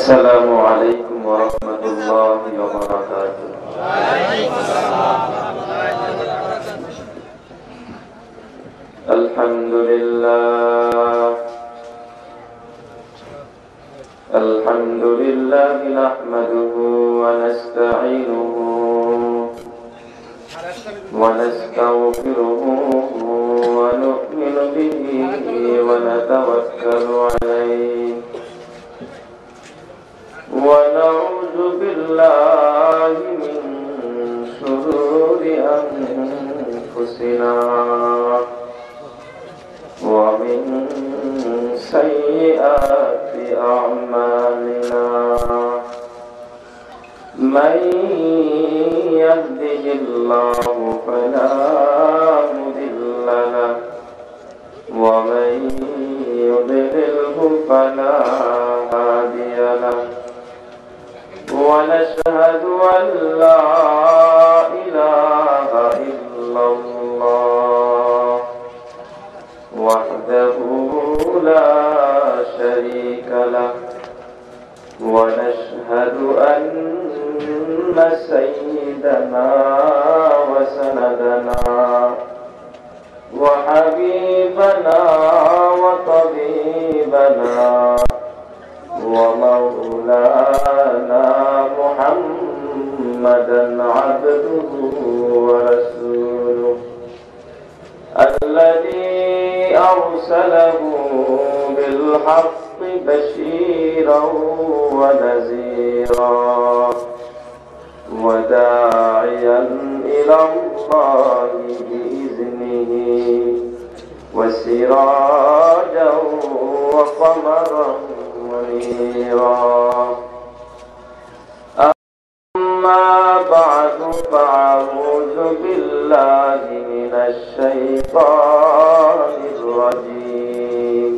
السلام عليكم ورحمة الله وبركاته. الحمد لله نحمده ونستعينه ونستغفره ونؤمن به ونتوكل عليه ونعوذ بالله من شرور أنفسنا ومن سيئات أعمالنا من يهده الله فلا مضل له ومن يضلله فلا هادي له ونشهد أن لا إله إلا الله وحده لا شريك له ونشهد أن سيدنا وسندنا وحبيبنا وطبيبنا ومولانا محمدا عبده ورسوله الذي أرسله بالحق بشيرا ونذيرا وداعيا إلى الله بإذنه وسراجا وقمرا منيرا. أما بعد فأعوذ بالله من الشيطان الرجيم.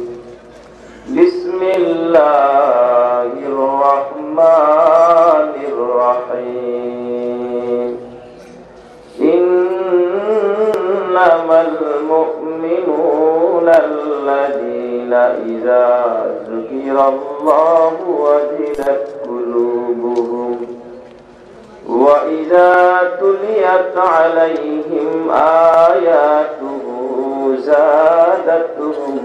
بسم الله الرحمن الرحيم. إنما المؤمنون الذين إذا ذكر الله وجلت قلوبهم وإذا تليت عليهم آياته زادتهم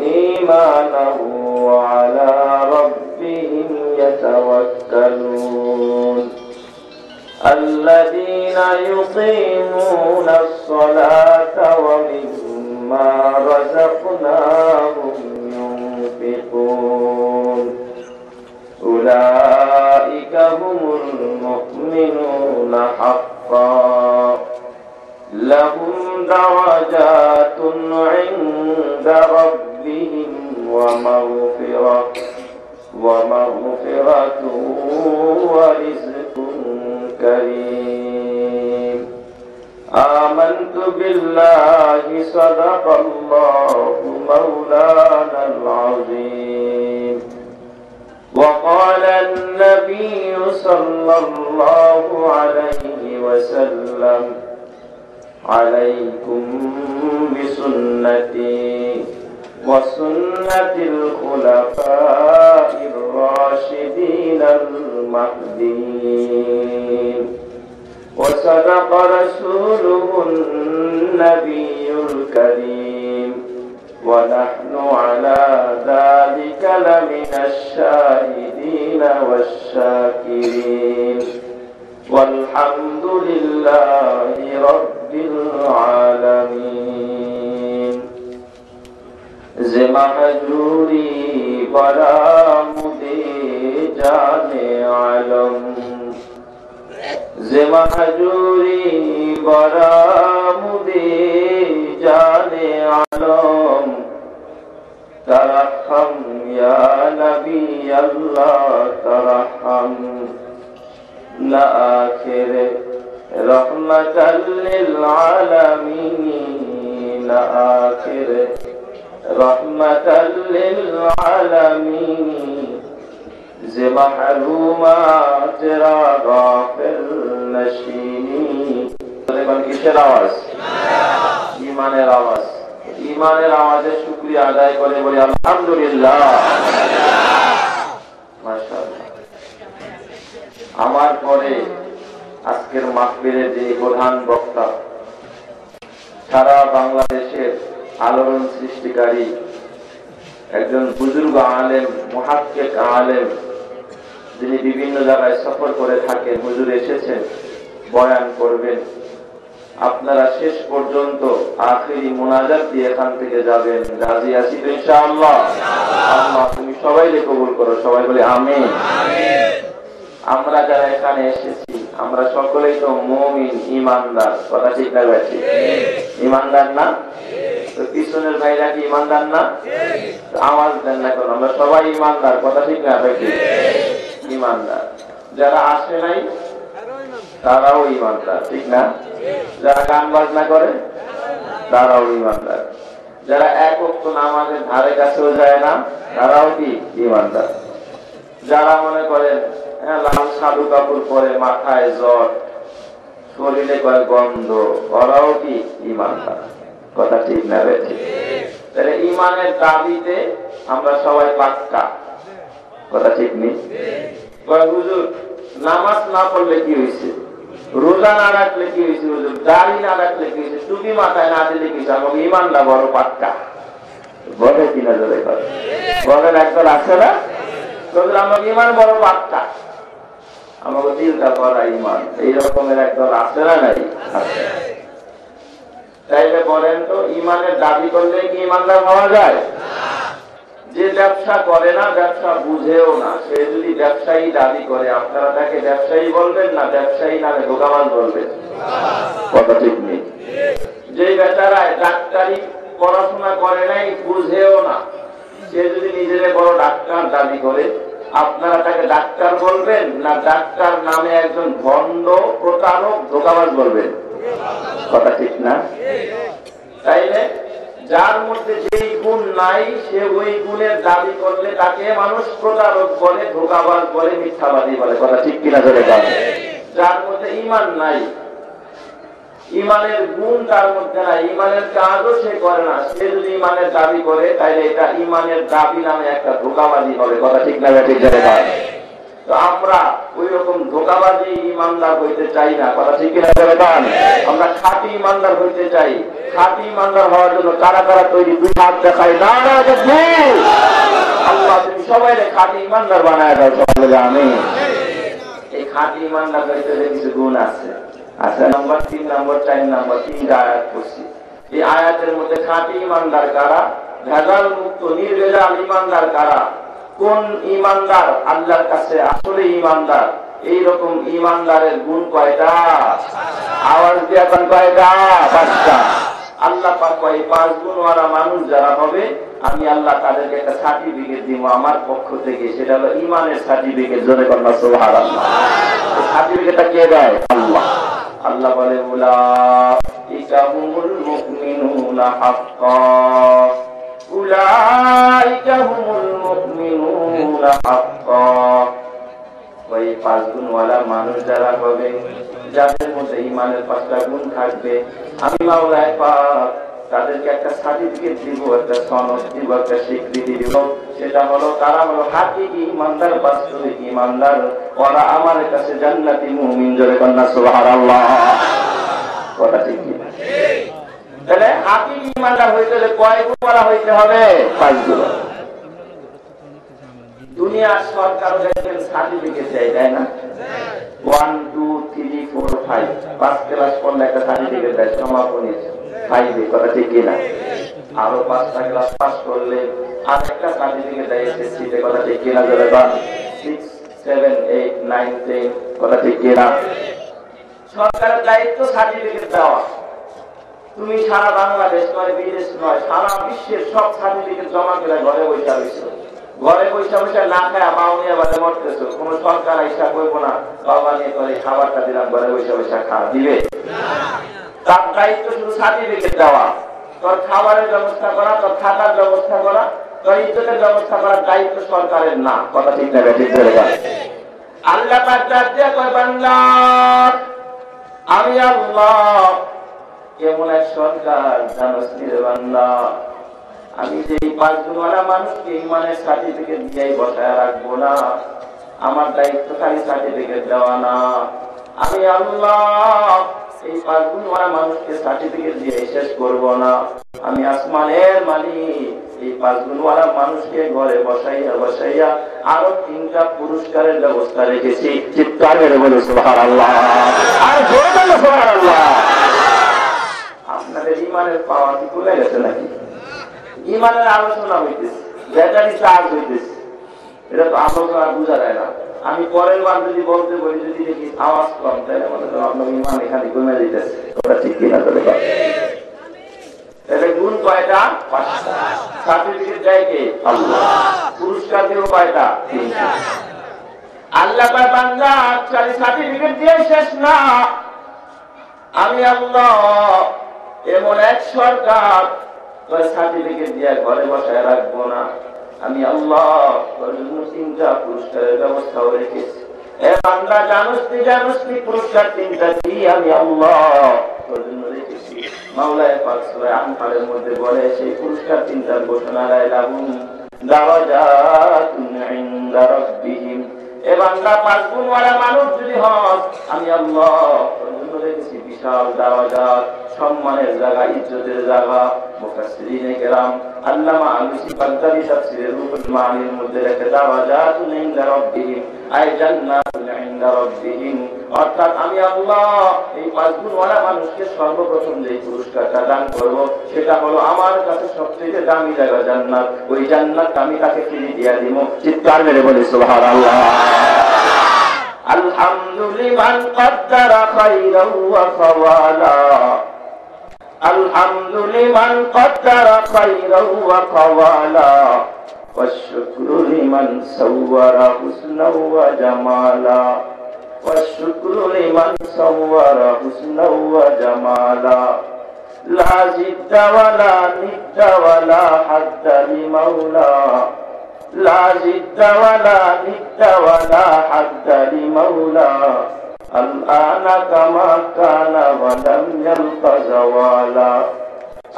إيمانا وعلى ربهم يتوكلون. الذين يقيمون الصلاة ومما رزقناهم ينفقون أولئك هم المؤمنون حقا لهم درجات عند ربهم ومغفرة ورزق كريم. آمنت بالله صدق الله مولانا العظيم. وقال النبي صلى الله عليه وسلم عليكم بسنتي وسنة الخلفاء الراشدين المهديين. وصدق رسوله النبي الكريم ونحن على ذلك لمن الشاهدين والشاكرين والحمد لله رب العالمين. زمحجوری برآمدے جانے عالم زمحجوری برآمدے جانے عالم ترحم یا نبی اللہ ترحم نہ آخر رحمتا للعالمین آخر رحمتا للعالمین ز محرومات را غافل نشینی। কিসের আওয়াজ? ঈমানের আওয়াজ। ইমানের আওয়াজে শুকরিয়া আদায় করে বলি আলহামদুলিল্লাহ। মাশাআল্লাহ। আমার পরে আজকের মাহফিলের যে প্রধান বক্তা, সারা বাংলাদেশের আলোড়ন সৃষ্টিকারী একজন বুজুর্গ আলেম, মুহাক্কিক আলেম, যিনি বিভিন্ন জায়গায় সফর করে থাকেন, হুজুর এসেছেন বয়ান করবেন। আপনারা শেষ পর্যন্ত আখিরি মুনাজাত দিয়ে এখান থেকে যাবেন। রাজি আছি তো ইনশাআল্লাহ? আল্লাহ তুমি সবাইকে কবুল করো, সবাই বলে আমিন। আমরা যারা এখানে এসেছি আমরা সকলেই তো মুমিন, ইমানদার, কথা ঠিক না বেশি? ইমানদার না? তো পিছনের ভাইরা কি ইমানদার না? আওয়াজ দেন না কেন? আমরা সবাই ইমানদার, কথা ঠিক না বেশি? ইমানদার। যারা আসে নাই তারাও ইমানদার, ঠিক না? যারা গান বাজনা করে তারাও ইমানদার। যারা এক ওয়াক্ত নামাজের ধারে কাছেও যায় না তারাও কি ইমানদার। যারা মনে করেন লাল সাধু কাপড় পরে, মাথায় জ্বর, শরীরে করে গন্ধ, ওরাও কি ইমানদার, কথা ঠিক না বেঠিক? তাহলে ইমানের দাবিতে আমরা সবাই পাক্কা, কথা ঠিক নেই? হুজুর নামাজ না পড়লে কি হয়েছে, রোজা না রাখলে কি হয়েছে, হুজুর দাড়ি না রাখলে কি হয়েছে, টুপি মাথায় না দিলে কি হয়েছে, আমাকে ইমানটা বড় পাক্কা বলে কিনা? জোরে করে বলেন। একদল আছে না আমাকে ইমান বড় পাক্কা, আমাকে দিলটা করা ইমান, এই রকমের একদল আছে না? নাই? আছে। তাইলে বলেন তো, ইমানের দাবি করলে কি ইমানদার হওয়া যায়? যে ব্যবসা করে না, ব্যবসা বুঝেও না, সে যদি ব্যবসায়ী দাবি করে, আপনারা তাকে ব্যবসায়ী বলবেন না ব্যবসায়ী নামে দোকান বলবেন? কথা ঠিক নেই? যে বেচারায় ডাক্তারি পড়াশোনা করে নাই, বুঝেও না, সে যদি নিজের বড় ডাক্তার দাবি করে, আপনারা তাকে ডাক্তার বলবেন না ডাক্তার নামে একজন ভণ্ড, প্রতারক, ধোঁকাবাজ বলবেন? কথা ঠিক না? তাইলে যার মধ্যে যেই গুণ নাই সে ওই গুণের দাবি করলে তাকে মানুষ প্রতারক বলে, ধোঁকাবাজ বলে, মিথ্যাবাদী বলে, কথা ঠিক কিনা? ধরে গেল। যার মধ্যে ইমান নাই, ইমানের গুণ তার মধ্যে নাই, ইমানের কাজও সে করে না, সে যদি ইমানের দাবি করে তাহলে এটা ইমানের দাবি নামে একটা ধোঁকাবাজি হবে, কথা ঠিক না? ঠিক ধরে গেল। তো আমরা ওই রকম ধোঁকাবাজি ইমানদার হইতে চাই না, কথা ঠিক কিনা? ধরে গেল। আমরা খাঁটি ইমানদার হইতে চাই। খাঁটি ইমানদার হওয়ার জন্য কারা কারা তৈরি? দুই হাত দেখাই না। আল্লাহ তুমি সবাই খাঁটি ইমানদার বানায় দাও, সবাই বলে আমিন। এই খাঁটি ইমানদার হইতে কিছু গুণ আছে। আচ্ছা, নম্বর 3, নম্বর 4, নম্বর 3 আয়াত করছি। এই আয়াতের মধ্যে খাঁটি ইমানদার কারা, ভেজাল মুক্ত নির্ভেজাল ইমানদার কারা, কোন ইমানদার আল্লাহর কাছে আসলে ইমানদার, এইরকম ইমানদারের গুণ কয়টা? আওয়াজ দিয়ে এখন কয়টা? 5টা। আল্লাহ পাক এই 5 গুণওয়ালা মানুষ যারা হবে, আমি আল্লাহ তাদেরকে একটা সার্টিফিকেট দিব আমার পক্ষ থেকে, সেটা হলো ইমানের সার্টিফিকেট। জোরে কন্যা সুবহানাল্লাহ। এই সার্টিফিকেটটা কে দেয়? আল্লাহ। আল্লাহ বলে উলাইকা হুমুল মুমিনুনা হাক্কান, উলাইকা হুমুল মুমিনুনা হাক্কান। ওই 5 গুণওয়ালা মানুষ যারা হবে, যাদের মধ্যে ইমানের 5টা গুণ থাকবে, আমি মাওলা পাক তাদেরকে একটা সার্টিফিকেট দিব, একটা সনদ দিব, একটা স্বীকৃতি দিব। সেটা হলো তারা হলো হাকিকি ইমানদার, বাস্তবিক ইমানদার। ওরা আমার কাছে জান্নাতি মুমিন। জোরে কন্যা সুবহানাল্লাহ। কথা ঠিক কি? তাহলে হাকিকি ইমানদার হইতে হলে কয় গুণওয়ালা হইতে হবে? 5 গুণ। দুনিয়ার সরকার দেখবেন সার্টিফিকেট দেয়, তাই না? 1 2 3 4 5 5 ক্লাস পড়লে একটা সার্টিফিকেট দেয়, সমাপনী 5 কথা ঠিক কিনা? আরো 5টা ক্লাস পাস করলে আর একটা সার্টিফিকেট দেয় এসএসসি তে, কথা ঠিক কিনা? ধরে বা 6 7 8 9 10 কথা ঠিক কিনা? সরকারের দায়িত্ব সার্টিফিকেট দেওয়া। তুমি সারা বাংলাদেশ নয়, বিদেশ নয়, সারা বিশ্বের সব সার্টিফিকেট জমা করে ঘরে বসে রয়েছে। ঘরে বসে বসে না খায় মাউনিয়া বাদে মরতেছো, কোন সরকার আইসা করবো না বাবা নিয়ে করে খাবারটা দিলাম, ঘরে বসে বসে দিবে? তার দায়িত্ব শুধু সার্টিফিকেট দেওয়া। তোর খাবারের ব্যবস্থা করা, তোর থাকার ব্যবস্থা করা, তোর ইজ্জতের ব্যবস্থা করার দায়িত্ব সরকারের না, কথা ঠিক না? ঠিক ধরে গেল। আল্লাহ পাক ডাক দিয়ে কয়, বান্দা আমি আল্লাহ কেমন এক সরকার জানোস রে বান্দা, আমি যে 5 গুণওয়ালা মানুষকে ইমানের সার্টিফিকেট দিয়েই বসায় রাখবো না, আমার দায়িত্ব খালি সার্টিফিকেট দেওয়া না। আমি আল্লাহ এই 5 গুণওয়ালা মানুষকে সার্টিফিকেট দিয়ে শেষ করব না। আমি আসমানের মালিক, এই 5 গুণওয়ালা মানুষকে ঘরে বসাইয়া বসাইয়া আরো 3টা পুরস্কারের ব্যবস্থা রেখেছি। চিৎকার করে বলে সুবহানাল্লাহ, আর জোরে বলে সুবহানাল্লাহ। আপনাদের ইমানের পাওয়ার কি কমে গেছে নাকি? ইমানের আলোচনা হইতেছে, ব্যাটারি চার্জ হইতেছে, এটা তো আলোচনা বোঝা যায় না। আমি পরের বার যদি বলতে বলি, যদি দেখি আওয়াজ কম, তাহলে মনে করেন আপনার ইমান এখানে কমে যেতেছে। ওটা ঠিক কিনা? তাহলে গুণ কয়টা? 5টা। সার্টিফিকেট দেয় কে? আল্লাহ। পুরস্কার দেব কয়টা? 3টা। আল্লাহ পাক বান্দা খালি সার্টিফিকেট দিয়ে শেষ না। আমি আল্লাহ এমন এক সরকার, তোর সার্টিফিকেট দিয়ে ঘরে বসায় রাখবো না। আমি আল্লাহ তোর জন্য 3টা পুরস্কারের ব্যবস্থাও রেখেছি। এ বান্দা জানোস নি পুরস্কার 3টা কি আমি আল্লাহ তোর জন্য রেখেছি? মাওলানা পাক সূরা আনফালের মধ্যে বলে, সেই পুরস্কার 3টার ঘোষণা লাহুম দারাজাতুন ইনদা রাব্বিহিম। এ বান্দা 5 গুণওয়ালা মানুষ যদি হন, আমি আল্লাহ তোর জন্য রেখেছি বিশাল দারাজাত, সম্মানের জায়গা, ইজ্জতের জায়গা। মুফাসসিরিনে কেরাম আল্লামা আলুসি বাগদাদি তাফসীরের রূহুল মানির মধ্যে লেখে দারাজাতুন ইনদা রাব্বিহিম আই জান্নাতুন ইনদা রাব্বিহিম। অর্থাৎ আমি আল্লাহ এই 5 গুণওয়ালা মানুষকে সর্বপ্রথম যে পুরস্কারটা দান করব, সেটা হলো আমার কাছে সবচেয়ে দামি জায়গা জান্নাত। ওই জান্নাত আমি তাকে কিনে দিয়ে দিব। চিৎকার মেরে বলি সুবহানাল্লাহ। আলহামদুলিল্লাহ কদ্দারা খাইরাও ওয়া খাওয়ালা, আলহামদুলিল্লাহ কদ্দারা খাইরাও ওয়া খাওয়ালা, ওয়াশকুরু লিমান সাওয়ারা হুসনাও ওয়া জামালা, ওয়াশকুরু লিমান সাওয়ারা হুসনাও ওয়া জামালা, লা জিদ্দা ওয়ালা নিদ্দা ওয়ালা হাদ্দা লিমাওলা, লা জিদ্দা ওয়ালা নিদ্দা ওয়ালা হাদ্দা লিমাওলা, আল-আনা কামা কানা ওয়া লাম ইয়ালকা জাওয়ালা,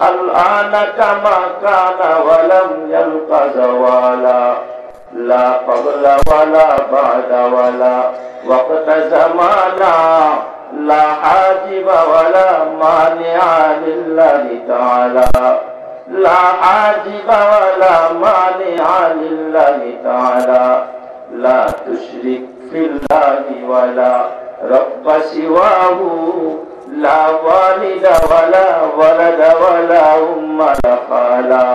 আল-আনা কামা কানা ওয়া লাম ইয়ালকা জাওয়ালা, লা ক্বাবলা ওয়ালা বা'দা ওয়ালা ওয়াক্তা জামানা, লা হাজিবা ওয়ালা মানিআ লিল্লাহি তাআলা, লা হাজিবা ওয়ালা মানিআ লিল্লাহি তাআলা, লা তুশরিক ফিল্লাহি ওয়ালা রাব্বা সিওয়াহু, লা ওয়ালিদা ওয়ালা ওয়ালাদা ওয়ালা উম্মা খালা,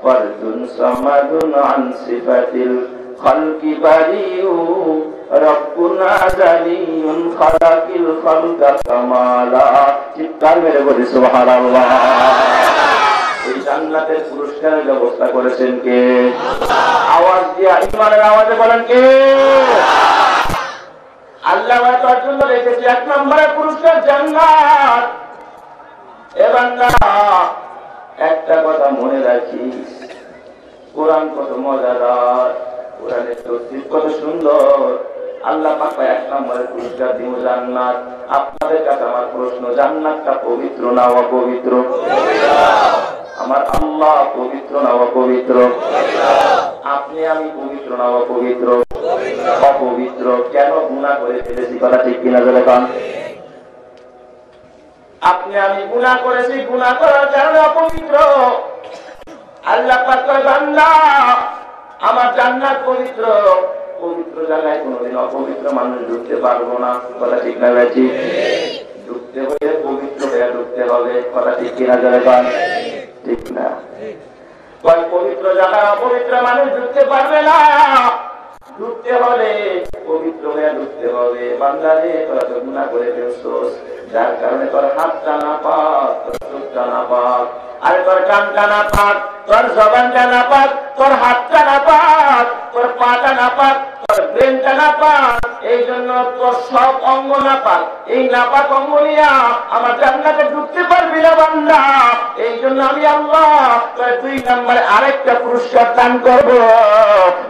ফরদুন সামাদুন আন সিফাতিল খালকি বারিউ, রব্বুন আযালিয়ুন খালাকিল খালকা কামালা। চিৎকার মেরে বলি সুবহানাল্লাহ। এই জান্নাতের পুরস্কারের ব্যবস্থা করেছেন কে? আওয়াজ দিয়া ইমানের আওয়াজে বলেন কে? আল্লাহ তার জন্য রেখেছে 1 নম্বরের পুরস্কার জান্নাত। এ বান্দা একটা কথা মনে রাখিস, কোরআন কত মজাদার, কোরআনের তফসীর কত সুন্দর। আল্লাহ পাক 1 নম্বরের পুরস্কার দিব জান্নাত। আপনাদের কাছে আমার প্রশ্ন, জান্নাতটা পবিত্র না অপবিত্র? আমার আল্লাহ পবিত্র না অপবিত্র? আপনি আমি পবিত্র না অপবিত্র? অপবিত্র। কেন? গুনাহ করে ফেলেছি। কথা ঠিক কিনা বলেন? আপনি আমি গুনাহ করেছি, গুনাহ করার কারণে অপবিত্র। আল্লাহ পাক কয় বান্দা আমার জান্নাত পবিত্র, পবিত্র জায়গায় কোনোদিন অপবিত্র মানুষ ঢুকতে পারবো না। কথা ঠিক না ভাই? ঢুকতে হলে পবিত্র হয়ে ঢুকতে হবে। কথা ঠিক কিনা বলেন? ঠিক না? পবিত্র জায়গায় অপবিত্র মানুষ ঢুকতে পারবে না। ঢুকতে হলে পবিত্র হয়ে ঢুকতে হবে। বান্দারে তোরা তো গুনাহ করে ফেলছস, যার কারণে তোর হাতটা না পাক, তোর চোখটা না পাক, আর তোর কানটা না পাক, তোর জবানটা না পাক, তোর হাতটা না পাক, তোর পাটা না পাক, তোর ব্রেনটা না পাক। এই জন্য তোর সব অঙ্গ না পাক। এই নাপাক অঙ্গ নিয়ে আমার জান্নাতে ঢুকতে পারবি না বান্দা। এই জন্য আমি আল্লাহ 2 নম্বরে আরেকটা পুরস্কার দান করব।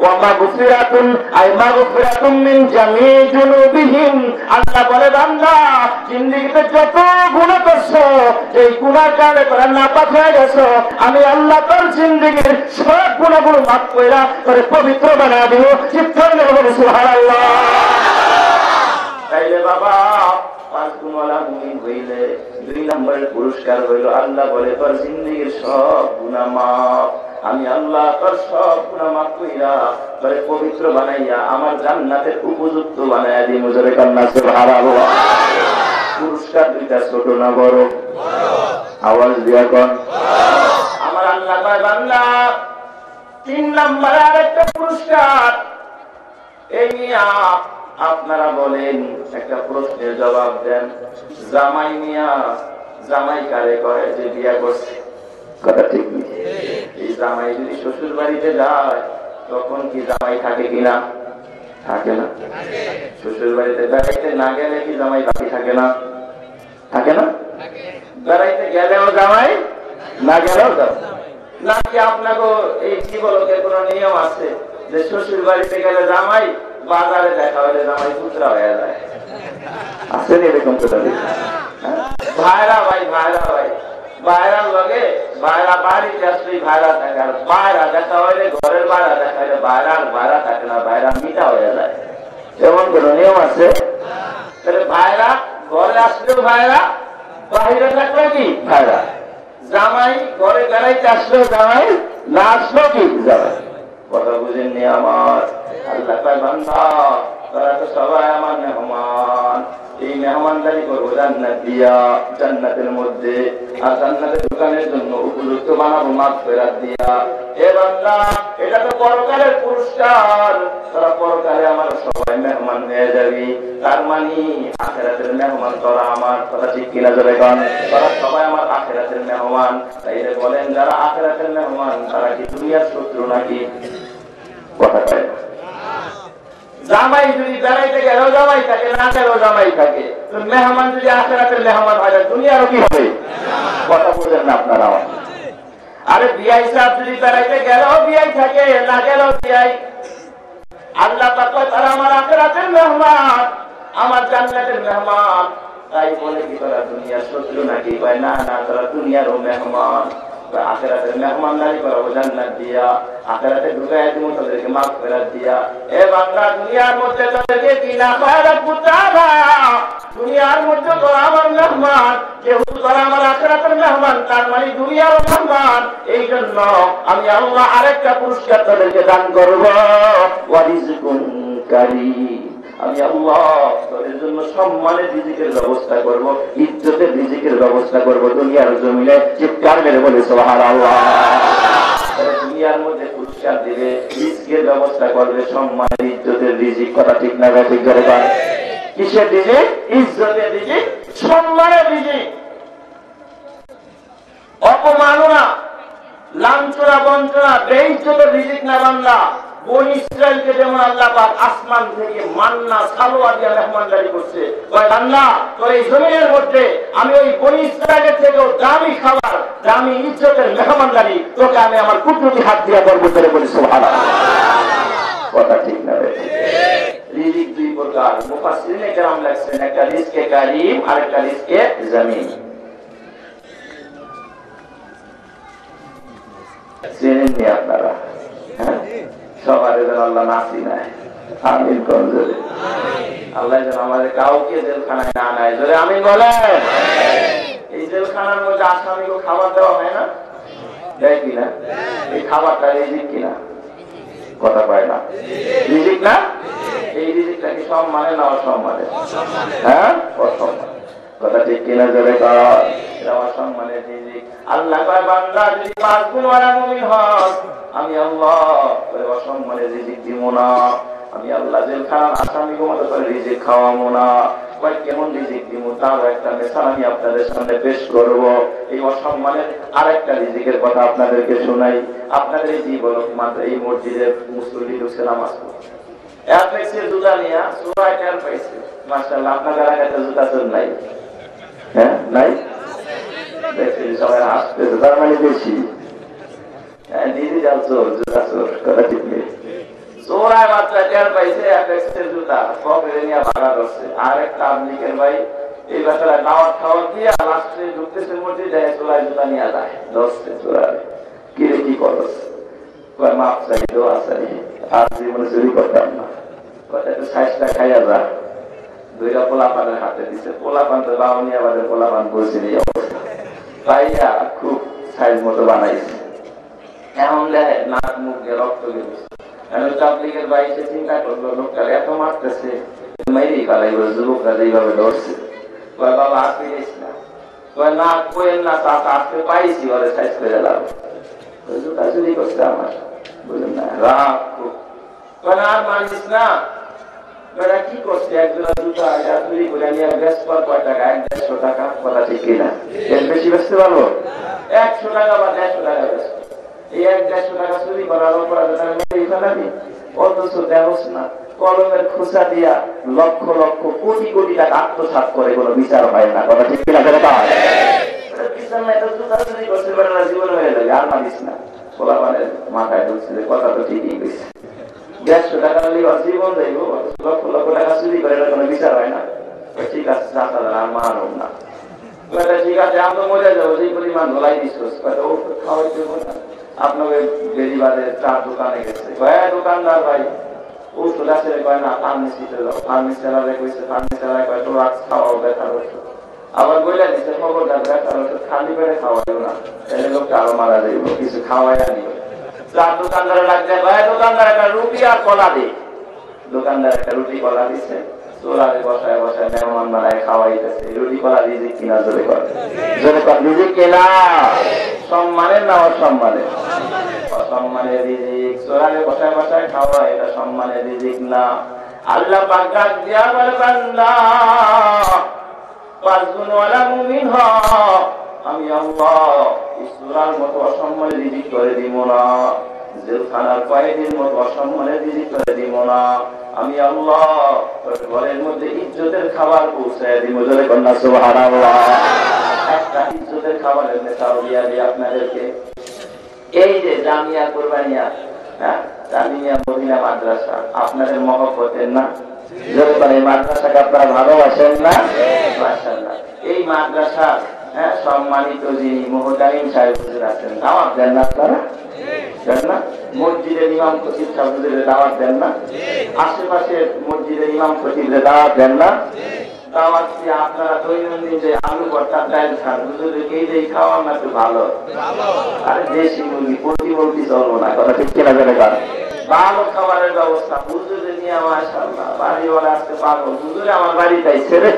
ওয়া মাগফিরাতুন আই মাগফিরাতুন মিন জামি জুনুবিহিম। আল্লাহ বলে বান্দা জিন্দেগিতে যত গুনাহ করছো, এই গুনার কারণে তোরা নাপাক হয়ে গেছো, আমি আল্লাহ তোর জিন্দেগির সব গুনাহগুলো মাফ কইরা তোরে পবিত্র বানায় দিব। চিৎকার করে বলো সুবহানাল্লাহ। তাইলে বাবা 5 গুণওয়ালা মুমিন হইলে 2 নম্বরের পুরস্কার হইল আল্লাহ বলে তোর জিন্দেগির সব গুনাহ মাফ। আমি আল্লাহ তোর সব গুনাহ মাফ কইরা তোরে পবিত্র বানাইয়া আমার জান্নাতের উপযুক্ত বানাইয়া দিই। মুজরে কন্না সুবহানাল্লাহ। পুরস্কার 2টা ছোট না বড়? আওয়াজ দিয়া কোন আমার আল্লাহ কয় বান্দা 3 নম্বরে আরেকটা পুরস্কার। এই মিয়া আপনারা বলেন, একটা প্রশ্নের জবাব দেন। জামাই মিয়া জামাই কারে কয় যে বিয়া করছে? কথা ঠিক নেই। এই জামাই যদি শ্বশুর বাড়িতে যায় তখন কি জামাই থাকে কিনা? থাকে না। শ্বশুর বাড়িতে বেড়াইতে না গেলে কি জামাই বাকি থাকে না? থাকে না। বেড়াইতে গেলেও জামাই, না গেলেও জামাই। নাকি আপনাকে এই জীবলোকে কোন নিয়ম আছে যে শ্বশুর বাড়িতে গেলে জামাই, বাজারে দেখা হলে জামাই পুত্রা হয়ে যায়? আসেন এরকম কথা? ভাইরা ভাই, ভাইরা ভাই, ভাইরার লগে ভাইরা বাড়িতে আসলেই ভাইরা থাকে, আর ভাইরা দেখা হইলে ঘরের ভাইরা দেখা হইলে ভাইরার ভাইরা থাকে না, ভাইরা মিটা হয়ে যায়। এমন কোন নিয়ম আছে? তাহলে ভাইরা ঘরে আসলেও ভাইরা, বাহিরে থাকলে কি ভাইরা। জামাই ঘরে বেড়াইতে আসলেও জামাই, না আসলেও কি জামাই। কথা বুঝেননি আমার? আল্লাহ কয় বান্দা তারা তো সবাই আমার মেহমান, এই মেহমানদারি করবো জান্নাত দিয়া, জান্নাতের মধ্যে। আর জান্নাতে ঢোকানোর জন্য উপযুক্ত বানাবো মাগফিরাত দিয়া। এ বান্দা এটা তো পরকালের পুরস্কার, তোরা পরকালে আমার সবাই মেহমান হয়ে যাবি। তার মানে আখিরাতের মেহমান তোরা আমার। কথা ঠিক কিনা জোরে গান? তোরা সবাই আমার আখিরাতের মেহমান। তাইলে বলেন যারা আখিরাতের মেহমান তারা কি দুনিয়ার শত্রু নাকি? কথা কয় জামাই যদি বেড়াইতে গেলেও জামাই থাকে, না গেলেও জামাই থাকে, তো মেহমান যদি আখিরাতের মেহমান হয় দুনিয়ারও কি হবে? কথা বলেন না আপনারা? আরে বিআই সাহেব যদি বেড়াইতে গেলেও বিআই থাকে, না গেলেও বিআই। আল্লাহ পাক কয় তারা আমার আখিরাতের মেহমান, আমার জান্নাতের মেহমান। তাই বলে কি তোরা দুনিয়ার শত্রু নাকি? কয় না না, তোরা দুনিয়ারও মেহমান। আখিরাতের মেহমানদারি করাবো জান্নাত দিয়া, আখিরাতে ঢুকাইয়া দিব তাদেরকে মাগফিরাত দিয়া। এ বান্দা দুনিয়ার মধ্যে তাদেরকে কি না খায়রাত বুঝাবা? দুনিয়ার মধ্যে তোরা আমার মেহমান, যেহেতু তোরা আমার আখিরাতের মেহমান, তার মানে দুনিয়ারও মেহমান। এই জন্য আমি আল্লাহ আরেকটা পুরস্কার তাদেরকে দান করবো। ওয়া রিজকুন কারীম। আমি আল্লাহ তোদের জন্য সম্মানের রিজিকের ব্যবস্থা করব, ইজ্জতের রিজিকের ব্যবস্থা করব দুনিয়ার জমিনে। চিৎকার মেরে বলে সুবহানাল্লাহ। দুনিয়ার মধ্যে পুরস্কার দিবে, রিজিকের ব্যবস্থা করবে, সম্মানের ইজ্জতের রিজিক। কথা ঠিক না? ঠিক করে বল। কিসের রিজিক? ইজ্জতের রিজিক, সম্মানের রিজিক। অপমাননা, লাঞ্ছনা, বঞ্চনা, বেইজ্জতের রিজিক না বান্দা। বনি ইসরাইলকে যেমন আল্লাহ পাক আসমান থেকে মান্না সালোয়া দিয়ে মেহমানদারি করছে, কয় বান্দা তোর এই জমিনের মধ্যে আমি ওই বনি ইসরাইলের থেকেও দামি খাবার, দামি ইজ্জতের মেহমানদারি তোকে আমি আমার কুদরতি হাত দিয়া করবো। করে বলি সুবহানাল্লাহ। কথা ঠিক না? রিজিক 2 প্রকার। মুফাসসিরিনে কেরাম লেখছেন, একটা রিজকে কারীম আর একটা রিজকে জামিন। চেনেন নি আপনারা? হ্যাঁ, সবার যেন আল্লাহ নাসি নাই। আমিন কোন জোরে? আল্লাহ যেন আমাদের কাউকে জেলখানায় না নেয়। জোরে আমিন বলে। এই জেলখানার মধ্যে আসামিকে খাবার দেওয়া হয় না? দেয় কিনা? এই খাবারটা রিজিক কিনা? কথা পায় না? রিজিক না? এই রিজিকটা কি সম্মানে না অসম্মানে? হ্যাঁ, অসম্মান। কথা ঠিক কিনা জোরে কর? অসম্মানের রিজিক। আল্লাহ কয় বান্দা যদি 5 গুণওয়ালা মুমিন হস, আমি আল্লাহ অসম্মানের রিজিক দিব না। আমি আল্লাহ জেলখানার আসামিকে মতো করে রিজিক খাওয়াবো না। কয় কেমন রিজিক দিব? তার একটা মিশাল আমি আপনাদের সামনে পেশ করব। এই অসম্মানের আরেকটা রিজিকের কথা আপনাদেরকে শোনাই। আপনাদের এই জীবন মাত্র এই মসজিদের মুসল্লি ঢুকছে নামাজ পড়ছে, এক পাইছে জুতা নিয়ে সূরা কার পাইছে। মাশাআল্লাহ, আপনাদের এলাকাতে জুতা চোর নাই? হ্যাঁ নাই? সবাই আসতেছে, তার মানে বেশি ডিজিটাল চোর, জুতা চোর, কথা ঠিক নেই। চোরায় মাত্রা টের পাইছে, অ্যাপেক্সের জুতা পকেটে নিয়ে ভাগা করছে। আর একটা আবলিকের ভাই এই ব্যাপারে দাওয়াত খাওয়ার দিয়ে লাস্টে ঢুকতেছে মধ্যে যায়, চোরাই জুতা নিয়ে যায়, ধরছে চোরারে। কিরে কি করস? মাপ চাই, দোয়া চাই, আর জীবনে চুরি করতাম না, কথা একটু সাইজটা খাইয়া যা। দুইটা পোলাপানের হাতে দিছে, পোলাপান তো বাউনি আবাদের পোলাপান বলছে এই অবস্থা, পাইয়া খুব সাইজ মতো বানাইছে। এমন দেয় নাক মুখ দিয়ে রক্ত বেরিয়েছে। তাবলীগের ভাই সে চিন্তা করলো, লোকটা এত মারতেছে, মেরেই পালাইব, যুবকরা যেইভাবে ধরছে। কয় বাবা আর পেয়েছ না, কয় না কোয়েন না, তা আজকে পাইছি, ওরে সাইজ করে লাভ। জুতা চুরি করছে আমার, বললেন না রাগ খুব। কয় না আর মানিস না, বেটা কি করছে, একজোড়া জুতা চুরি করে নিয়ে বেশ পর কয় টাকা, 150 টাকা, কথা ঠিক কিনা? এর বেশি বেচতে পারবো? 100 টাকা বা 150 টাকা বেচবো। এই 150 টাকা চুরি করার অপরাধে মেরেই ফেলাবি, অথচ দেওস না। কলমের খোঁচা দিয়া লক্ষ লক্ষ কোটি কোটি টাকা আত্মসাৎ করে, কোনো বিচার হয় না, কথা ঠিক কিনা? বিচার নাই তো জুতা চুরি করছে, বেটা জীবন হয়ে যাবে, আর মানিস না। পোলাপানের মাথায় ঢুকছে, কথা তো ঠিকই কইছে। 150 টাকা নিয়ে জীবন যাইব, লক্ষ লক্ষ টাকা চুরি করে, এটা কোনো বিচার হয় না। ঠিক আছে চাচা, আর মারব না। ঠিক আছে আমি তো মরে যাবো, সেই পরিমাণ ধোলাই দিস, খাওয়াই দেবো না। আপনাকে বেরিবাদের চার দোকানে গেছে, দোকানদার ভাই ঔষধ আছে, কয় না ফার্মেসিতে যাও। ফার্মেসিওয়ালা কইছে, ফার্মেসিওয়ালা কয় তোর আজ খাওয়াও ব্যথার ওষুধ। আবার বইলা দিচ্ছে খবরদার ব্যথার ওষুধ খালি পেটে খাওয়াইও না, তাহলে লোকটা আরো মারা যাইব, কিছু খাওয়াই আনিও। চার দোকানদারে লাগছে, দোকানদার একটা রুটি আর কলা দে। দোকানদার একটা রুটি কলা দিচ্ছে, চোরারে বসায় বসায় মেহমান বানায় খাওয়াইতেছে। রুটি কলা রিজিক কিনা? জোরে কর, জোরে কর, রিজিক কিনা? সম্মানের না অসম্মানের? অসম্মানের রিজিক। চোরারে বসায় বসায় খাওয়া, এটা সম্মানের রিজিক না। আল্লাহ পাক ডাক দিয়া বলে, বান্দা পাঁচগুণ ওয়ালা মুমিন হ, আমি আল্লাহ ইসরার মতো অসম্মানের রিজিক করে দিব না, জেলখানার কয়েদির মতো অসম্মানের রিজিক করে দিব না। আমি আল্লাহ ঘরের মধ্যে ইজ্জতের খাবার পৌঁছায় দিব, জোরে কন্যা সুবহানাল্লাহ। একটা ইজ্জতের খাবারের মেসাল দিয়া দিই আপনাদেরকে। এই যে জামিয়া কুরবানিয়া, জামিয়া মদিনা মাদ্রাসা আপনাদের মহব্বতের না? জোরে করে, মাদ্রাসাকে আপনারা ভালোবাসেন না? মাশাআল্লাহ। এই মাদ্রাসা সম্মানিত যিনি মুহতামিম সাহেব হুজুর আছেন, দাওয়াত দেন না আপনারা? দেন না? মসজিদের ইমাম খতিব সাহেবদের দাওয়াত দেন না? আশেপাশের মসজিদের ইমাম খতিবদের দাওয়াত দেন না? দাওয়াত দিয়ে আপনারা দৈনন্দিন যে আলু ভর্তা ডাল খান, হুজুরকে এই খাওয়া না একটু ভালো। আরে দেশি মুরগি প্রতিমূর্তি চলবো না, কথা ঠিক কিনা? জেনে কর, ভালো খাবারের ব্যবস্থা হুজুরে নিয়ে, মাশাআল্লাহ বাড়িওয়ালা আসতে পারবো, হুজুরে আমার বাড়িতে আইছে রে,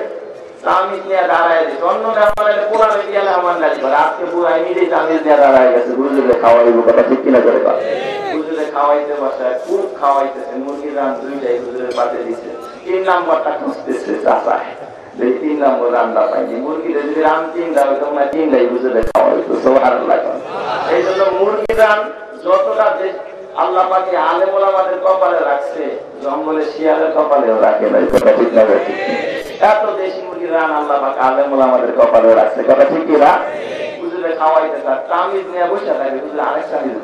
তামিজ নিয়ে দাঁড়ায় দিচ্ছে। অন্যটা আমার পোড়াবে গেলে আমার গাড়ি করে, আজকে পুরাই নিজেই তামিজ নিয়ে দাঁড়ায় গেছে, হুজুরে খাওয়াইব, কথা ঠিক কিনা? করে কর, হুজুরে খাওয়াইতে বসায়, খুব খাওয়াইতেছে, মুরগির রান দুইটাই হুজুরের পাতে দিচ্ছে। 3 নম্বরটা খুঁজতেছে চাচায়, 3 নম্বর রান্না পাইনি। মুরগিটা যদি রান 3টা হইতো না, 3টাই হুজুরে খাওয়াইতো, সুবহানাল্লাহ। এই জন্য মুরগির রান যতটা আল্লাহ পাকে আলেম ওলামাদের কপালে রাখছে, জঙ্গলে শিয়ালের কপালেও রাখে নাই, কথা ঠিক না? এত দেশি মুরগির রান আল্লাহ পাক আলেম ওলামাদের কপালে রাখছে, কথা ঠিক কিনা? হুজুরে খাওয়াইতে তার তামিজ নিয়ে বসে থাকে, হুজুরে আরেক তামিজ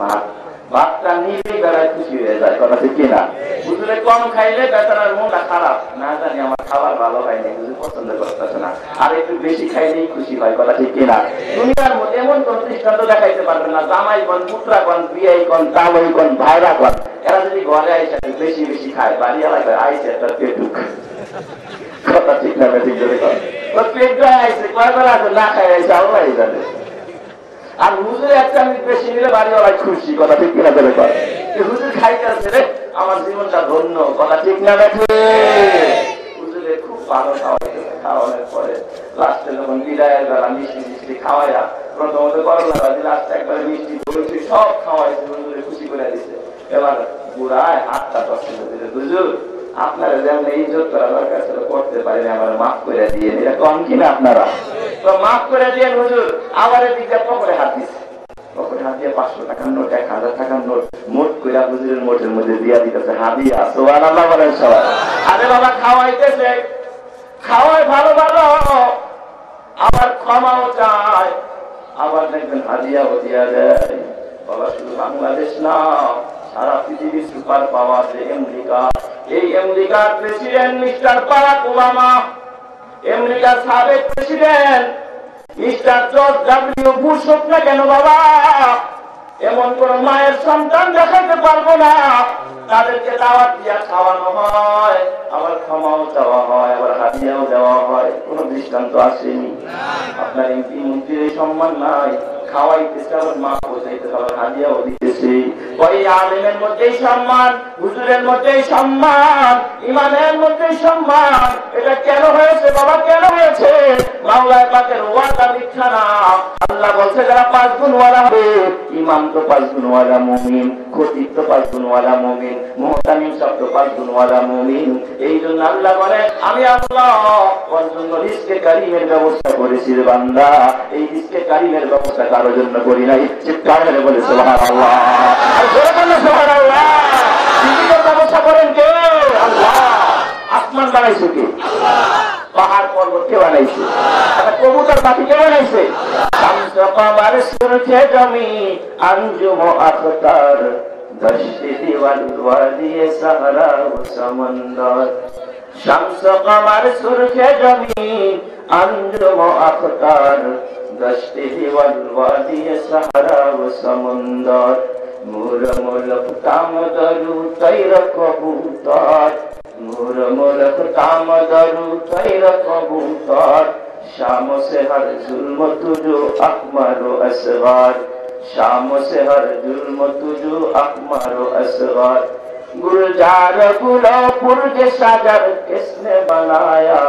ভাতটা নিলেই বেড়ায় খুশি হয়ে যায়, কথা ঠিক কিনা? হুজুরে কম খাইলে বেচারার মনটা খারাপ, না জানি আমার খাবার ভালো হয়নি, হুজুর পছন্দ করতেছে না, আর একটু বেশি খাইলেই খুশি হয়, কথা ঠিক কিনা? দুনিয়ার মধ্যে এমন কোন দৃষ্টান্ত দেখাইতে পারবেন না, জামাই কোন, পুত্রা কোন, বিয়াই কোন, তামাই কোন, ভাইরা কোন, এরা যদি ঘরে আইসে বেশি বেশি খায়, বাড়ি এলাকায় আইসে একটা পেটুক, কথা ঠিক না? ঠিক করে পেট আইসে কয়বার আছে, না খাই আইসে আল্লাহ জানে। আর হুজুরে একটা বেশি নিলে বাড়িওয়ালায় খুশি, কথা ঠিক কিনা? করে কর, হুজুর খাইতে আছে রে, আমার জীবনটা ধন্য, কথা ঠিক না? দেখে হুজুরে খুব ভালো খাওয়াইতে, খাওয়ানোর পরে লাস্টে যখন বিদায়ের বেলা মিষ্টি মিষ্টি খাওয়াইয়া, প্রথমত করলা বাজি, লাস্টে একবারে মিষ্টি বলছি সব খাওয়াইছে, হুজুরে খুশি করে দিচ্ছে। এবার বুড়ায় হাতটা পছন্দ দিলে, হুজুর আপনারা যেমন ইজ্জত করা দরকার ছিল করতে পারেন, আমার মাফ করে দিয়ে, এটা কম কিনা? আপনারা তো মাফ করে দিয়ে হুজুর আবার এদিকে পকেটে হাত দিচ্ছে, পকেটে হাত দিয়ে 500 টাকার নোট, 1000 টাকার নোট মোট করে হুজুরের মোটের মধ্যে দিয়া দিতেছে, হাদিয়া। সুবহানাল্লাহ বলেন সবাই। আরে বাবা খাওয়াইতেছে, খাওয়াই ভালো ভালো, আবার ক্ষমাও চায়, আবার দেখবেন হাদিয়াও দিয়া দেয়। বাবা শুধু বাংলাদেশ না, সারা পৃথিবীর সুপার পাওয়ার যে আমেরিকা, এই আমেরিকার প্রেসিডেন্ট মিস্টার বারাক ওবামা, আমেরিকার সাবেক president mister George W Bush হোক না কেন বাবা, এমন কোন মায়ের সন্তান দেখাতে পারবো না, তাদেরকে দাওয়াত দিয়া খাওয়ানো হয়, আবার ক্ষমাও চাওয়া হয়, আবার হাদিয়াও দেওয়া হয়। কোন দৃষ্টান্ত আসেনি। আপনার এমপি মন্ত্রীর সম্মান নাই, খাওয়াইতেছে, আবার মা বোঝাইতেছে, আবার হাদিয়াও দিতেছে। ওই আলেমের মধ্যেই সম্মান, হুজুরের মধ্যেই সম্মান, ইমানের মধ্যেই সম্মান। এটা কেন হয়েছে বাবা, কেন হয়েছে? মাওলানা পাকের ওয়াদা মিথ্যা না। আল্লাহ বলছে যারা 5 গুণওয়ালা হবে, ইমাম তো 5 গুণওয়ালা মুমিন, খতিব তো 5 গুণওয়ালা মুমিন, মুহতামিম সব তো 5 গুণওয়ালা মুমিন। এই জন্য আল্লাহ বলে আমি আল্লাহ ওর জন্য রিজকে কারিমের ব্যবস্থা করেছি রে বান্দা। এই রিজকে কারিমের ব্যবস্থা কারোর জন্য করি নাই। চিৎকার করে বলে সুবহানাল্লাহ। আর জোরে বলে সুবহানাল্লাহ। রিজকের ব্যবস্থা করেন কে? আল্লাহ। আসমান বানাইছে কে? পাহাড় পর্বত কে বানাইছে? কবুতর পাখি কে বানাইছে? শামস কমার সূরজ জমি আঞ্জুম আখতার দশটি দিওয়াল ওয়াদি সাহরা ও সমন্দর। শামস কমার সূরজ জমি আঞ্জুম আখতার দশটি দিওয়াল ওয়াদি সাহরা ও সমন্দর। মুর মুলক তাম দরু তৈর কবুতর, মুর মুলক তাম দরু তৈর কবুতর। शाम से हर जुल्म तुझो अकमरो असगार, शाम से हर जुल्म तुझो अकमरो असगार। गुलजार गुलापुर के सागर किसने बनाया,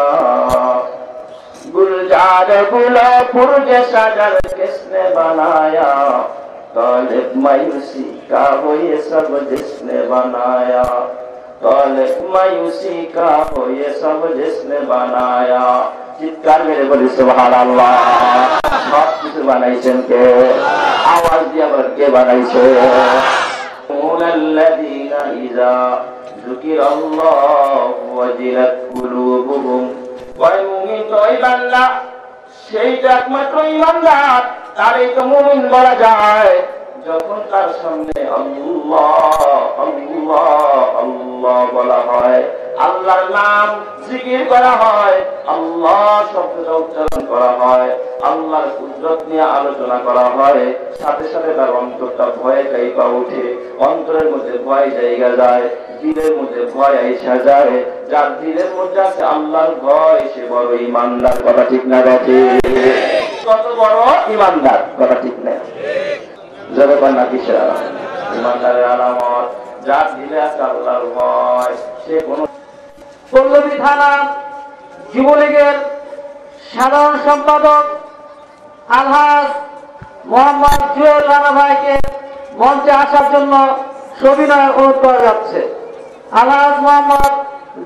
गुलजार गुलापुर के सागर किसने बनाया। तालिब मायूसी का हो ये सब जिसने बनाया, तालिब मायूसी का हो ये सब जिसने बनाया। চিৎকার মেরে বলি সুবহানাল্লাহ। সব কিছু বানাইছেন কে? আওয়াজ দিয়ে বলেন কে বানাইছে? আল্লাযীনা ইযা যুকিরাল্লাহু ওয়াজিলাত কুলুবুহুম। ওই মুমিন তো ওই বান্দা, সেইটা একমাত্র ঈমানদার, তারই তো মুমিন বলা যায় যখন তার সামনে আল্লাহ আল্লাহ আল্লাহ বলা হয়, আল্লাহর নাম জিকির করা হয়, আল্লাহ শব্দটা উচ্চারণ করা হয়, আল্লাহর কুদরত নিয়ে আলোচনা করা হয়, সাথে সাথে তার অন্তরটা ভয়ে কাঁপা ওঠে। অন্তরের মধ্যে ভয় জায়গা যায়, দিলের মধ্যে ভয় আইসা যায়। যার দিলের মধ্যে আছে আল্লাহর ভয়, সে বড় ঈমানদার। কথা ঠিক না? দেখে কত বড় ঈমানদার। কথা ঠিক না? জগৎ না কিসের ঈমানদারের আলামত? যার দিলে আছে আল্লাহর ভয়, সে কোন পল্লবী থানা যুবলীগের সাধারণ সম্পাদক আলহাজ মোহাম্মদ জুয়েল রানা ভাইকে মঞ্চে আসার জন্য সবিনয় অনুরোধ করা যাচ্ছে। আলহাজ মোহাম্মদ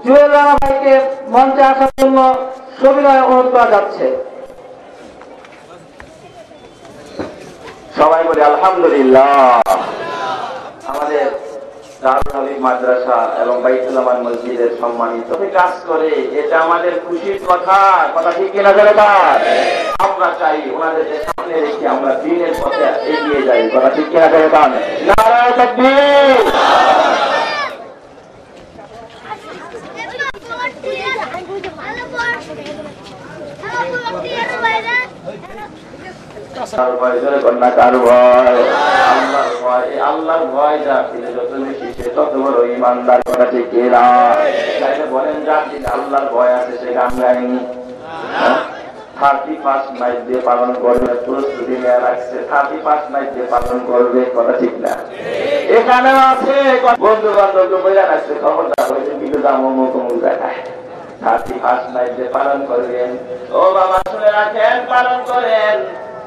জুয়েল রানা ভাইকে মঞ্চে আসার জন্য সবিনয় অনুরোধ করা যাচ্ছে। সবাই বলি আলহামদুলিল্লাহ। আমাদের দারুল হাবিব মাদ্রাসা এবং বাইতুল আমান মসজিদের সম্মানিত কাজ করে, এটা আমাদের খুশির কথা। কথা ঠিক কিনা? জনগণ আমরা চাই ওনাদেরকে সামনে রেখে আমরা দ্বীনের পথে এগিয়ে যাই। কথা ঠিক কিনা? জনগণ নারায়ে তাকবীর। আল্লাহর ভয় যা দিলে যত বেশি সে তত বড় ঈমানদার। কথা ঠিক কিনা? বলেন যার দিলে আল্লাহর ভয় আছে সে গান গায়নি। 31 নাইট দিয়ে পালন করবে, প্রস্তুতি নিয়ে রাখছে, 31 নাইট দিয়ে পালন করবে। কথা ঠিক না? এখানে আছে বন্ধু বান্ধব বইলা রাখছে, খবরদার হয়েছে কিন্তু দাম অমুক দেখায়। 31 নাইট দিয়ে পালন করবেন। ও বাবা শুনে রাখেন, পালন করেন,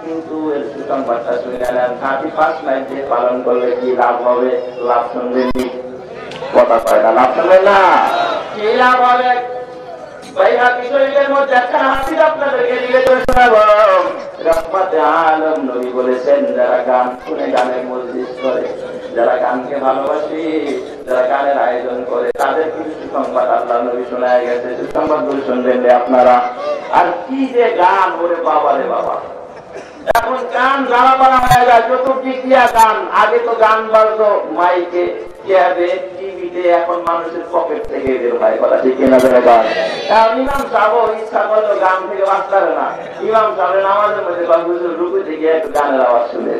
কিন্তু এর সুসংবাদটা শুনে নেন। 31 নাইট দিয়ে পালন করলে কি লাভ হবে? লাভ শুনবেন? কথা কয় না, লাভ শুনবেন না। কি লাভ হবে? বাইহাকি শরীফের মধ্যে একটা হাদিস আপনাদেরকে রিলেট শোনাবো। রাহমাতে আলম নবী বলেছেন, যারা গান শুনে গানের মজলিস করে, যারা গানকে ভালোবাসে, যারা গানের আয়োজন করে, তাদের কিছু সুসংবাদ আল্লাহ নবী শোনায় গেছে। সুসংবাদগুলো শুনবেন আপনারা। আর কি যে গান! ওরে বাবা রে বাবা, এখন গান জ্বালা পালা হয়ে যায়, চতুর্দিক দিয়া গান। আগে তো গান বাজতো মাইকে, ক্যাবে, টিভিতে, এখন মানুষের পকেট থেকে বের হয়। কথা ঠিক কিনা ধরে গান। ইমাম সাহেব ইচ্ছা করলো গান থেকে বাঁচতে পারে না, ইমাম সাহেবের নামাজের মধ্যে রুকুতে গিয়ে একটু গানের আওয়াজ শুনে।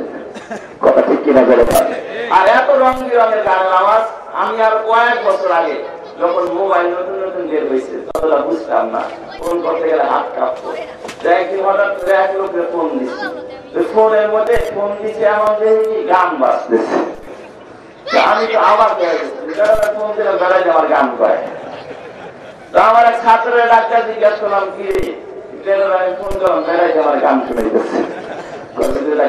কথা ঠিক কিনা ধরে গান। আর এত রং বিরঙের গানের আওয়াজ আমি আর কয়েক বছর আগে যখন মোবাইল নতুন নতুন বের হয়েছে ততটা বুঝতাম না, ফোন করতে গেলে হাত কাঁপতো। একদিন হঠাৎ করে এক লোকের ফোন দিচ্ছি, ফোনের মধ্যে ফোন দিচ্ছে আমাদের গান বাজতেছে। আমি তো আবার ফোন দিলাম, বেড়াই আমার গান পায়। তো আমার এক ছাত্রের ডাক্তার জিজ্ঞাসা করলাম, কি আমি ফোন করলাম, বেড়াই আমার গান শুনে দিতেছে।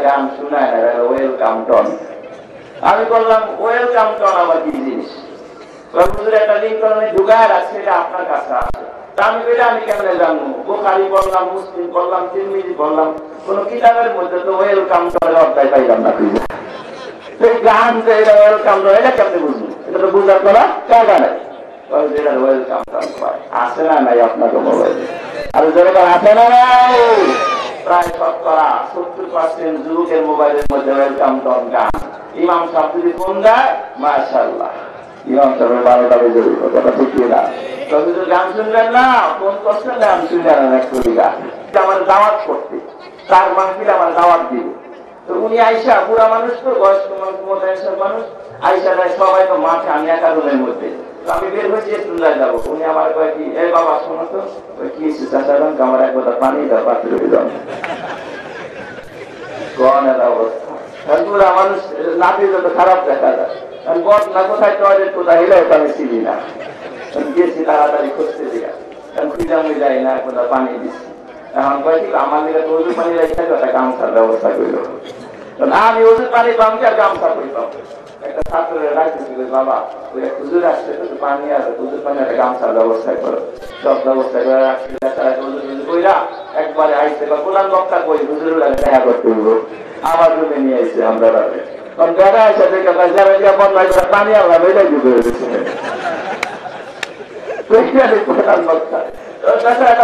গান শোনায় না, ওয়েলকাম টন। আমি বললাম ওয়েলকাম টন আবার কি জিনিস? একটা লিঙ্ক করে ঢুকায় রাখছে, এটা আপনার কাছে আছে। আমি কেমনে জানবো? বুখারী বললাম, মুসলিম বললাম, তিরমিজি বললাম, কোন কিতাবের মধ্যে তো ওয়েলকাম টনের অধ্যায় পাইলাম না। গান যে এটা ওয়েলকাম টন, এটা কেমনে বুঝবো? এটা তো বুঝার করা জায়গা নাই। ওয়েলকাম টন আছে না নাই আপনাকে মোবাইলে? আর যেরকম আছে না নাই, প্রায় 70% যুবকের মোবাইলের মধ্যে ওয়েলকাম টন গান। ইমাম সাহেব যদি ফোন দেয়, মাশাআল্লাহ, ইমাম সাহেবের 12টা বেজে উঠল। কথা ঠিক কিনা? গান শুনলেন না, ফোন করছেন, গান শুনলেন না, আমার দাওয়াত করতে, তার মাহফিল আমার দাওয়াত দিবে। তো উনি আইসা, বুড়া মানুষ তো, বয়স্ক মানুষ আইসা দেয়, সবাই তো মাঠে, আমি একা রুমের মধ্যে। আমি বের হয়েছি চুলায় যাবো। উনি আমার কয় কি, এ বাবা শোনো তো, কি চাচা আমার এক কথা পানি দাও, পাত্রে দাও। গনের অবস্থা, বুড়া মানুষ নাতি যত খারাপ দেখা যায়। বদ না কোথায় টয়লেট কোথায় এলে আমি চিনি না, গেছি তাড়াতাড়ি খুঁজতে দিয়া, খুঁজে আমি যাই না, কোথাও পানি দিচ্ছি। এখন কয়েক আমার দিকে তো ওজুর পানি রাখতে একটা গামছার ব্যবস্থা করল। আমি ওজুর পানি পাম কি আর গামছা করতাম। একটা ছাত্রের রাখতেছিল, বাবা ওই হুজুর আসছে তো পানি আছে, হুজুর পানি একটা গামছার ব্যবস্থা করো। সব ব্যবস্থা করে রাখছি, একবারে আইসে বা কোরআন বক্তা কই হুজুর দেখা করতে হইব। আমার রুমে নিয়ে আইসে আমরা দেখা আসে দেখে পানি আমরা বেড়ে দিতে হয়েছে।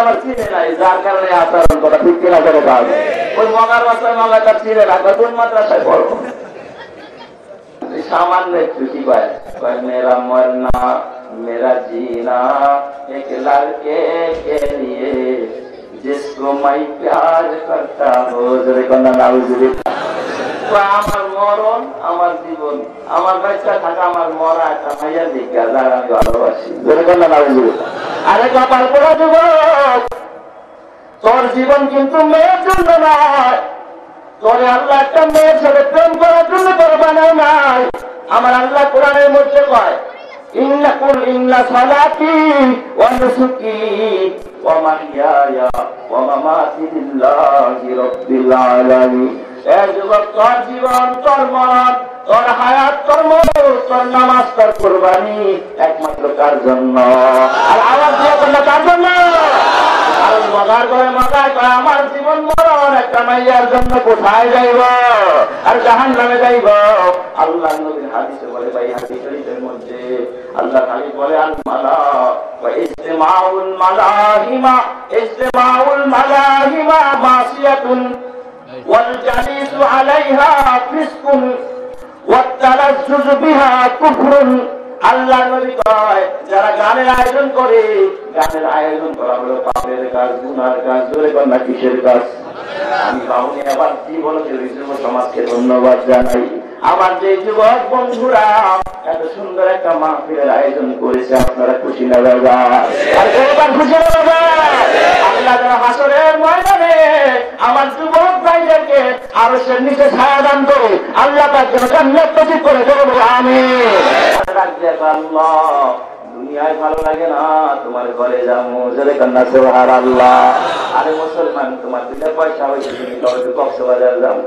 আমার চিনে নাই, যার কারণে আচরণ করা ঠিক কিনা করে পাবে। ওই মগার বাচ্চার মামলা তার চিনে না, কোন মাদ্রাসায় পড়ো? सामान्य त्रुटि मेरा मरना मेरा जीना एक लड़के के लिए जिसको मैं प्यार करता हूँ। আমার মরণ আমার জীবন, আমার বাচ্চা থাকা আমার মরা একটা ভাইয়া দিকে যার আমি ভালোবাসি। আরে কপাল পোড়া যুবক, তোর জীবন কিন্তু মেয়ের জন্য নয়। তোরে আল্লাহ একটা মেয়ের সাথে প্রেম করার জন্য তোর বানায় নাই। আমার আল্লাহ কোরআনের মধ্যে কয়, ইন্না সালাতি ওয়া নুসুকি ওয়া মাহইয়ায়া ওয়া মামাতি লিল্লাহি রাব্বিল আলামিন। এ যুবক, তোর জীবন, তোর মরণ, তোর হায়াত, তোর মরণ, তোর নামাজ, তোর কুরবানি একমাত্র কার জন্য? আর আওয়াজ দিয়ে বললো কার জন্য? কারণ মজার করে মজার করে আমার জীবন মরণ একটা মাইয়ার জন্য কোথায় যাইব? আর জাহান্নামে যাইব। আল্লাহ নবীর হাদিসে বলে, ভাই হাদিস শরীফের মধ্যে আল্লাহ খালি বলে, আল মালা ওয়া ইজতিমাউল মালাহিমা, ইজতিমাউল মালাহিমা মাসিয়াতুন ওয়াল জালিসু আলাইহা ফিসকুন ওয়াত তালাজ্জুজু বিহা কুফরুন। আল্লাহ নবী কয়, যারা গানের আয়োজন করে, গানের আয়োজন করা হলো পাপের কাজ, গুনার কাজ। জোরে কর না, কিসের কাজ? আমি বাউনি আবার কি বলেছি, যুব সমাজকে ধন্যবাদ জানাই। আমার যে যুবক বন্ধুরা এত সুন্দর একটা মাহফিলের আয়োজন করেছে, আপনারা খুশি না বাবা? আর এবার খুশি না বাবা? আল্লাহ যারা হাসরের ময়দানে আমার যুবক ভাইদেরকে আরশের নিচে ছায়া দান করে আল্লাহ তার জন্য জান্নাত নসিব করে দেবো। আমিন। আল্লাহ দুনিয়ায় ভালো লাগে না, তোমার ঘরে যাবো। জোরে কন্যা সুবহানাল্লাহ। আরে মুসলমান, তোমার দুটা পয়সা হয়েছে, তুমি কক্সবাজার যাও,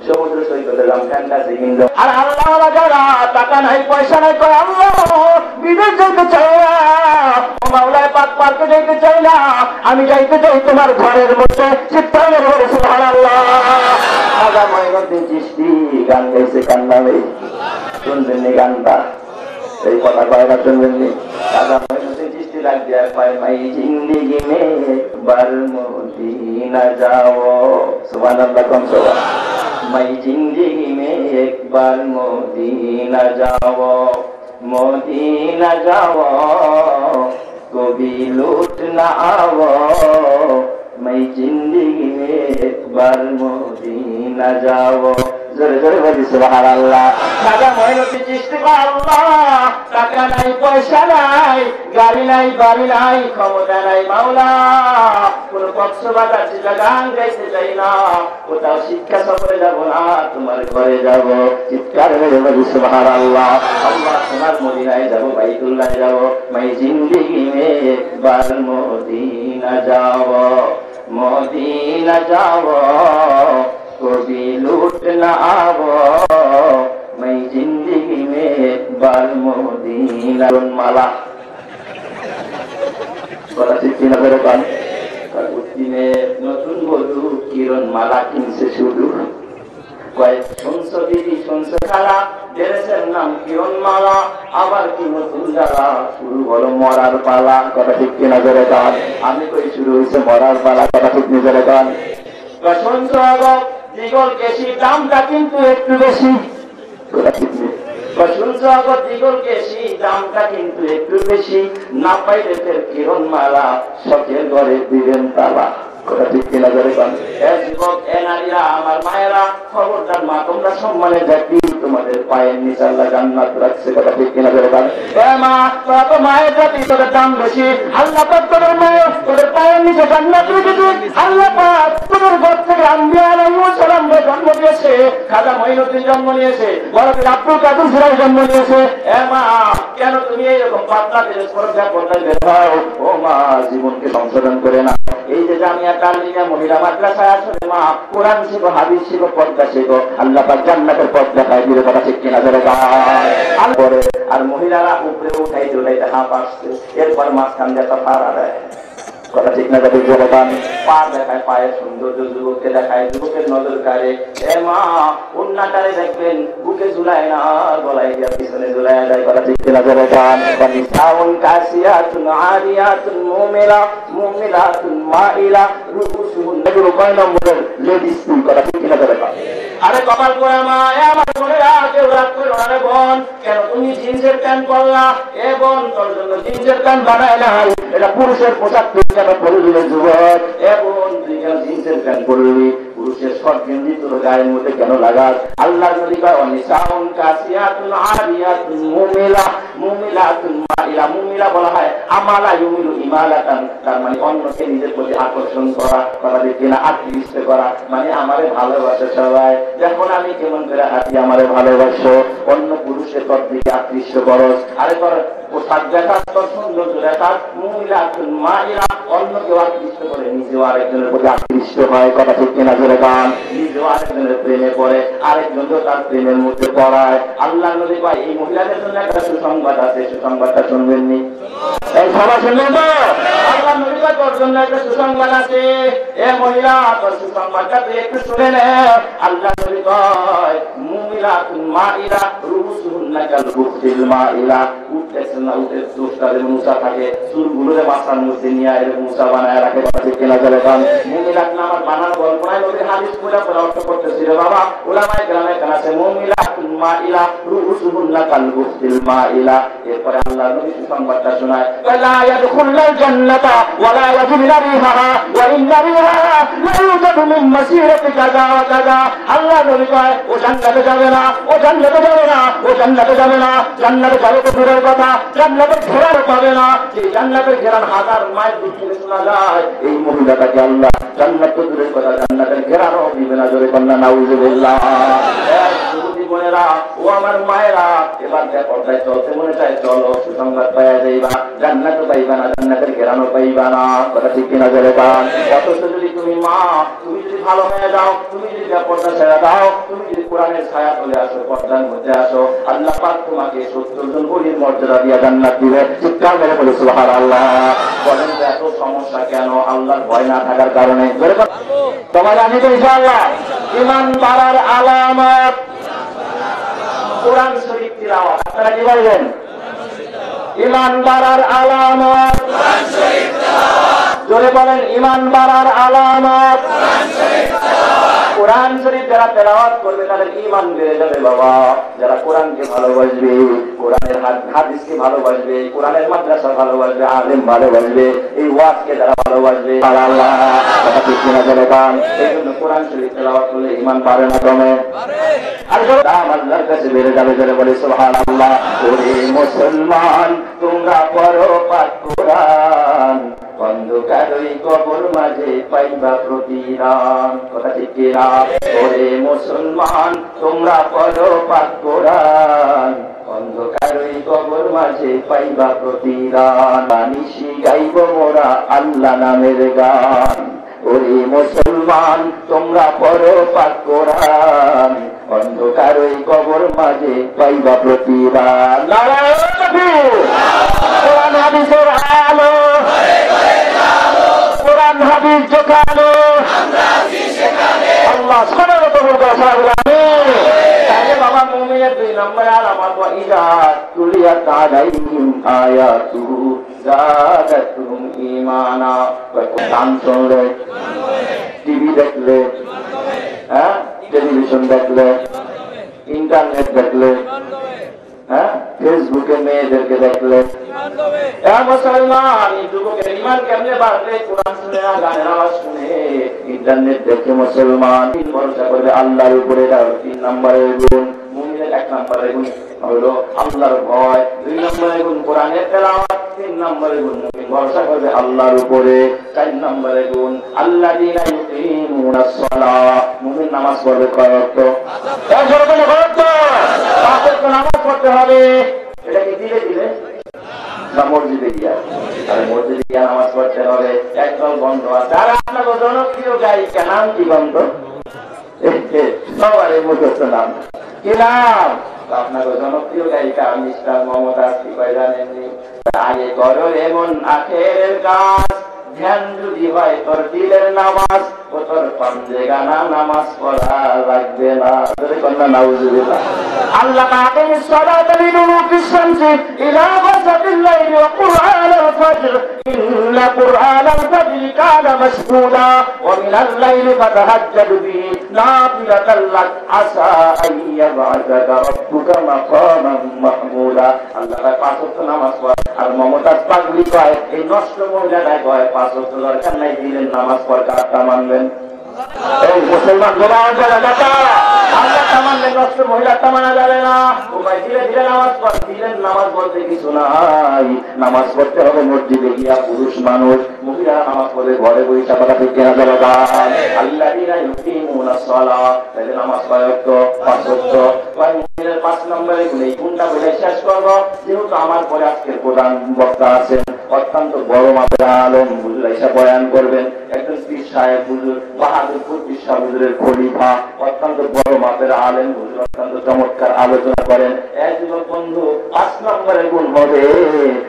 সমুদ্র সৈকতে যাও, ফ্যান্টাসি কিনলো। আর আল্লাহ যারা টাকা নাই পয়সা নাই, করে আল্লাহ বিদেশ যেতে চাই না, মাওলায় পাক পার্কে যেতে চাই না, আমি যাইতে চাই তোমার ঘরের মধ্যে। চিৎকার করে সুবহানাল্লাহ। আদা মঈনুদ্দিন চিশতি গান গাইছে কার নামে? শুনবেন নি গানটা? এই কথা কয়টা শুনবেন নি? আদা মঈনুদ্দিন চিশতি नीचे लग गया पाए मैं जिंदगी में एक बार मदीना जाओ सुभान अल्लाह कम सुभान मैं जिंदगी में एक बार मदीना जाओ मदीना जाओ कभी लौट ना आओ मैं जिंदगी में एक बार मदीना जाओ জোরে জোরে বলি সুবহানাল্লাহ খাজা মঈনুদ্দিন চিশতি আল্লাহ টাকা নাই পয়সা নাই গাড়ি নাই বাড়ি নাই ক্ষমতা নাই মাওলা কোন কক্সবাজার চিটাগাং যাইতে চাই না কোথাও শিক্ষা সফরে যাব না তোমার ঘরে যাব চিৎকার মেরে বলি সুবহানাল্লাহ আল্লাহ তোমার মদিনায় যাব বাইতুল্লাহ যাব मैं जिंदगी में एक बार मदीना जाओ मदीना जाओ कभी लूट ना आओ मैं जिंदगी में एक बार मदीना माला নতুন বধূ কিরণ মালা কিনছে শুধু কয়েক শুনছো দিদি শুনছো খালা ড্রেসের নাম কিরণ মালা আবার কি নতুন যারা শুরু হলো মরার পালা কথা ঠিক কিনা ধরে গান আমি কই শুরু হয়েছে মরার পালা কথা ঠিক নিজের গান শুনছো দিগল কেশি দামটা কিন্তু একটু বেশি শুনছো দিগল কেশি দামটা কিন্তু একটু বেশি না পাইলে কিরণ মালা শখের ঘরে দিবেন তালা কথা ঠিক কিনা ধরে গান যুবক এ নারীরা আমার মায়েরা খবরদার মা তোমরা সম্মানে দেখবি তোমাদের পায়ের নিচে আল্লাহ জান্নাত রাখছে কথা ঠিক কিনা ধরে গান মা তোরা তো মায়ের প্রতি তোদের দাম বেশি আল্লাহ পাক তোদের মায়ের তোদের পায়ের নিচে জান্নাত রেখেছে আল্লাহ পাক তোদের ঘর থেকে আম্বিয়া আলাইহিস সালাম জন্ম দিয়েছে খাজা মঈনুদ্দিন জন্ম নিয়েছে বড় পীর আব্দুল কাদের জিলানী জন্ম নিয়েছে এ মা কেন তুমি এইরকম পাতলা ড্রেস পরে পর্দায় বের হও ও মা জীবনকে সংশোধন করে না এই যে জামিয়া তালিমা মহিলা মাদ্রাসায় আসলে মা কোরআন শিখো হাদিস শিখো পর্দা শিখো আল্লাহ পাক জান্নাতের পথ দেখায় দিলে কথা ঠিক কিনা ধরে গান করে আর মহিলারা উপরে উঠাই জোড়াইতে হাঁপ আসছে এরপর মাঝখান দিয়ে ফাড়া দেয় কথা ঠিক না যাবে জোরবান পা দেখায় পায়ের সৌন্দর্য যুবককে দেখায় যুবকের নজর কাড়ে এ মা উন্নাটারে দেখবেন বুকে ঝুলায় না গলায় দিয়া পিছনে ঝুলায় যায় কথা ঠিক না যাবে গান সাউন কাসিয়াতুন আরিয়াতুন মুমিলাতুন মাইলা রুকুসুন নজর কয় নম্বরের লেডিস কথা ঠিক না যাবে গান আরে কপাল পোড়া মা আমার বোনেরা কেউ রাগ করো না রে বোন কেন তুমি জিন্সের প্যান্ট পরলা এ বোন তোর জন্য জিন্সের প্যান্ট বানায় না এটা পুরুষের পোশাক কেন পরবি যুবক এ বোন তুই কেন জিন্সের প্যান্ট পরবি পুরুষের শর্ট গেঞ্জি তোর গায়ের মধ্যে কেন লাগাস আল্লাহ নবী কয় অনিসাউন কাসিয়াতুন আরিয়াতুন মুমিলাতুন মাইলা মুমিলা বলা হয় আমালা ইউমিলু ইমালাতান তার মানে অন্যকে নিজের প্রতি আকর্ষণ করা কথা দেখি না আকৃষ্ট করা মানে আমারে ভালোবাসে সবাই যখন আমি কেমন করে হাঁটি আমারে ভালোবাসো অন্য পুরুষের পর দিকে আকৃষ্ট করো আরে তোর পোশাক দেখা তোর সৌন্দর্য দেখা মুমিলাতুন মাইলা অন্যকে আকৃষ্ট করে নিজেও আরেকজনের প্রতি আকৃষ্ট হয় কথা ঠিক কিনা জোরে গান নিজেও আরেকজনের প্রেমে পড়ে আরেকজনও তার প্রেমের মধ্যে পড়ায় আল্লাহ নবী কয় এই মহিলাদের জন্য একটা সুসংবাদ আছে সুসংবাদটা শুনবেননি এই সবাই শুনবেন তো আল্লাহ নবী কয় তোর জন্য একটা সুসংবাদ আছে এ মহিলা তোর সুসংবাদটা তুই একটু শুনে নে আল্লাহ নবী কয় মুমিলাতুন মাইলা রুসুহুন্না কাল বুখতিল মাইলা উঠতেছে না উঠে দোষটারে মুসা থাকে চুলগুলোরে মাথার মধ্যে নিয়ে এরকম মুসা বানায় রাখে কথা ঠিক কিনা জোরে গান মুমিলাত নামার বানান গল্পনায় নবীর হাদিস পুরা পুরা অর্থ করতেছিল বাবা উলামায়ে কেরামে কেন আছে মুমিলাতুন মাইলা রুসুহুন্না কাল বুখতিল মাইলা এরপর আল্লাহ নবী সুসংবাদটা শোনায় লা ইয়াদখুলুল জান্নাতা ওয়া লা ইয়াজিদুনা রিহাহা ওয়া ইন্না রিহাহা লা ইউজাদু মিন মাসিরাতি কাযা ওয়া কাযা আল্লাহ নবী কয় ও জান্নাতে যাবে না ও জান্নাতে যাবে না ও জান্নাতে যাবে না জান্নাতে যাবে তো দূরের কথা জান্নাতের ঘেরান পাবে না যে জান্নাতের ঘেরান হাজার মাইল দূর থেকে শোনা যায় এই মহিলাটাকে আল্লাহ জান্নাত তো দূরের কথা জান্নাতের ঘেরানও দিবে না জোরে কন্যা নাউজুবিল্লাহ বোনেরা ও আমার মায়েরা এবার পর্দায় চলতে মনে চায় চলো সুসংবাদ পাওয়া যাইবা জান্নাতও পাইবা না জান্নাতের ঘেরানও পাইবা না কথা ঠিক কিনা জোরে গান অথচ যদি তুমি মা তুমি যদি ভালো হয়ে যাও তুমি যদি পর্দা ছেড়ে দাও তুমি যদি কোরআনের ছায়া চলে আসো পর্দার মধ্যে আসো আল্লাহ পাক তোমাকে 70 জন ওলির মর্যাদা দিয়া জান্নাত দিবে চিৎকার মেরে বলে সুবহানাল্লাহ বলেন যে এত সমস্যা কেন আল্লাহর ভয় না থাকার কারণে তোমার জানি তো ইনশাআল্লাহ ঈমান বাড়ার আলামত কোরআন শরীফ তিলাওয়াত আপনারা কি বলবেন ঈমান বাড়ার আলামত জোরে বলেন, ঈমান বাড়ার আলামত কোরআন শরীফ যারা তেলাওয়াত করবে তাদের ঈমান বেড়ে যাবে বাবা। যারা কোরআনকে ভালোবাসবে, কোরআনের হাদিসকে ভালোবাসবে, কোরআনের মাদ্রাসা ভালোবাসবে, আলেম ভালোবাসবে, এই ওয়াজকে যারা ভালোবাসবে আল্লাহ কথা ঠিক কিনা বলে কান। এই জন্য কোরআন শরীফ তেলাওয়াত করলে ঈমান বাড়ে না কমে? আর দাম আল্লাহর কাছে বেড়ে যাবে। যারা বলে সুবহানাল্লাহ। ওরে মুসলমান তোমরা পড়ো পাক কোরআন, অন্ধকার ওই কবর মাঝে পাইবা প্রতিদান। কথা ঠিক কিনা? ওরে মুসলমান তোমরা পড়ো পাক কোরআন, অন্ধকার ওই কবর মাঝে পাইবা প্রতিদান। বানিশি গাইব মোরা আল্লাহ নামের গান। ওরে মুসলমান তোমরা পড়ো পাক কোরআন, অন্ধকার ওই কবর মাঝে পাইবা প্রতিদান। নারায়ণ তাকবীর। কোরআন হাদিসের আলো, কোরআন হাদিস যেখানে আল্লাহ সুবহানাহু ওয়া তাআলা তাহলে বাবা মুমিনের 2 নম্বরে আলামত ওয়া ইযা তুলিয়াত আলাইহিম আয়াতুহু যাদাতুহুম ঈমানা। গান শুনলে, টিভি দেখলে, হ্যাঁ টেলিভিশন দেখলে, ইন্টারনেট দেখলে, হ্যাঁ ফেসবুকে মেয়েদেরকে দেখলে, মুসলমান যুবকের ঈমান কেমনে বাড়বে? কোরআন শুনে, গানের আওয়াজ শুনে, ইন্টারনেট দেখে মুসলমান ভরসা করবে আল্লাহর উপরে। 3 নম্বরের গুণ মুমিনের। 1 নম্বরের গুণ হলো আল্লাহর ভয়, 2 নম্বরের গুণ কোরআনের তেলাওয়াত, 3 নম্বরের গুণ মুমিন ভরসা করবে আল্লাহর উপরে। 4 নম্বরের গুণ আল্লাযীনা ইউকিমুনাস সালাহ, মুমিন নামাজ পড়বে কয় ওয়াক্ত? 5 ওয়াক্ত নামাজ পড়তে হবে। এটা কি দিলে দিলে না মসজিদে গিয়া? আর মসজিদে গিয়া নামাজ পড়তে হবে। একদম বন্ধ আছে। আর আপনাকে জনপ্রিয় গায়িকা নাম কি বন্ধ? সবার মুখস্থ নাম কি নাম? আপনাকে জনপ্রিয় গায়িকা মিস্টার মমতাজ। কি কয় জানেননি? আগে করো এমন আখেরের কাজ, ধ্যান যদি হয় তোর দিলের নামাজ, ও তোর পাঞ্জে গানা নামাজ পড়া লাগবে না। নাউজুবিল্লাহ। আল্লাহ আকিমিস সালাতা লিদুলুকিশ শামসি ইলা গাসাকিল লাইলি ওয়া কুরআনাল ফাজর ইন্না কুরআনাল ফাজরি কানা মাশহুদা ওয়া মিনাল লাইলি ফাতাহাজ্জাদ বিহি নাফিলাতাল লাক আসা আইয়াবাদাকা রাব্বুকা মাকামান মাহমুদা। আল্লাহ 5 ওয়াক্ত নামাজ পড়ে। আর মমতাজ পাগলি কয়, এই নষ্ট মহিলাটাই কয় 5 ওয়াক্ত দরকার নাই, দিলেন নামাজ পড়, কারটা মানবেন? এই মুসলমান গোলাম যারা দাতা আল্লাহ তামানলে নষ্ট মহিলা তামানা যাবে না। উপায় ধীরে ধীরে নামাজ পড়। দিলেন নামাজ বলতে কিছু নাই, নামাজ পড়তে হবে মসজিদে গিয়া। পুরুষ মানুষ, মহিলা নামাজ পড়ে ঘরে বসে কথা ঠিক কেনা যাবে না। আল্লাযীনা ইউকিমুনাস সালাহ, তাহলে নামাজ কয় ওয়াক্ত? 5 ওয়াক্ত। 5 নম্বরে এই গুণটা বলে শেষ করবো, যেহেতু আমার পরে আজকের প্রধান বক্তা আছেন, অত্যন্ত বড় মাপের আলেম হুজুর এসে বয়ান করবেন। একজন পীর সাহেব হুজুর, বাহাদুরপুর পীর সাহেব হুজুরের খলিফা, অত্যন্ত বড় মাপের আলেম হুজুর, অত্যন্ত চমৎকার আলোচনা করেন। এক যুবক বন্ধু, 5 নম্বরের গুণ হবে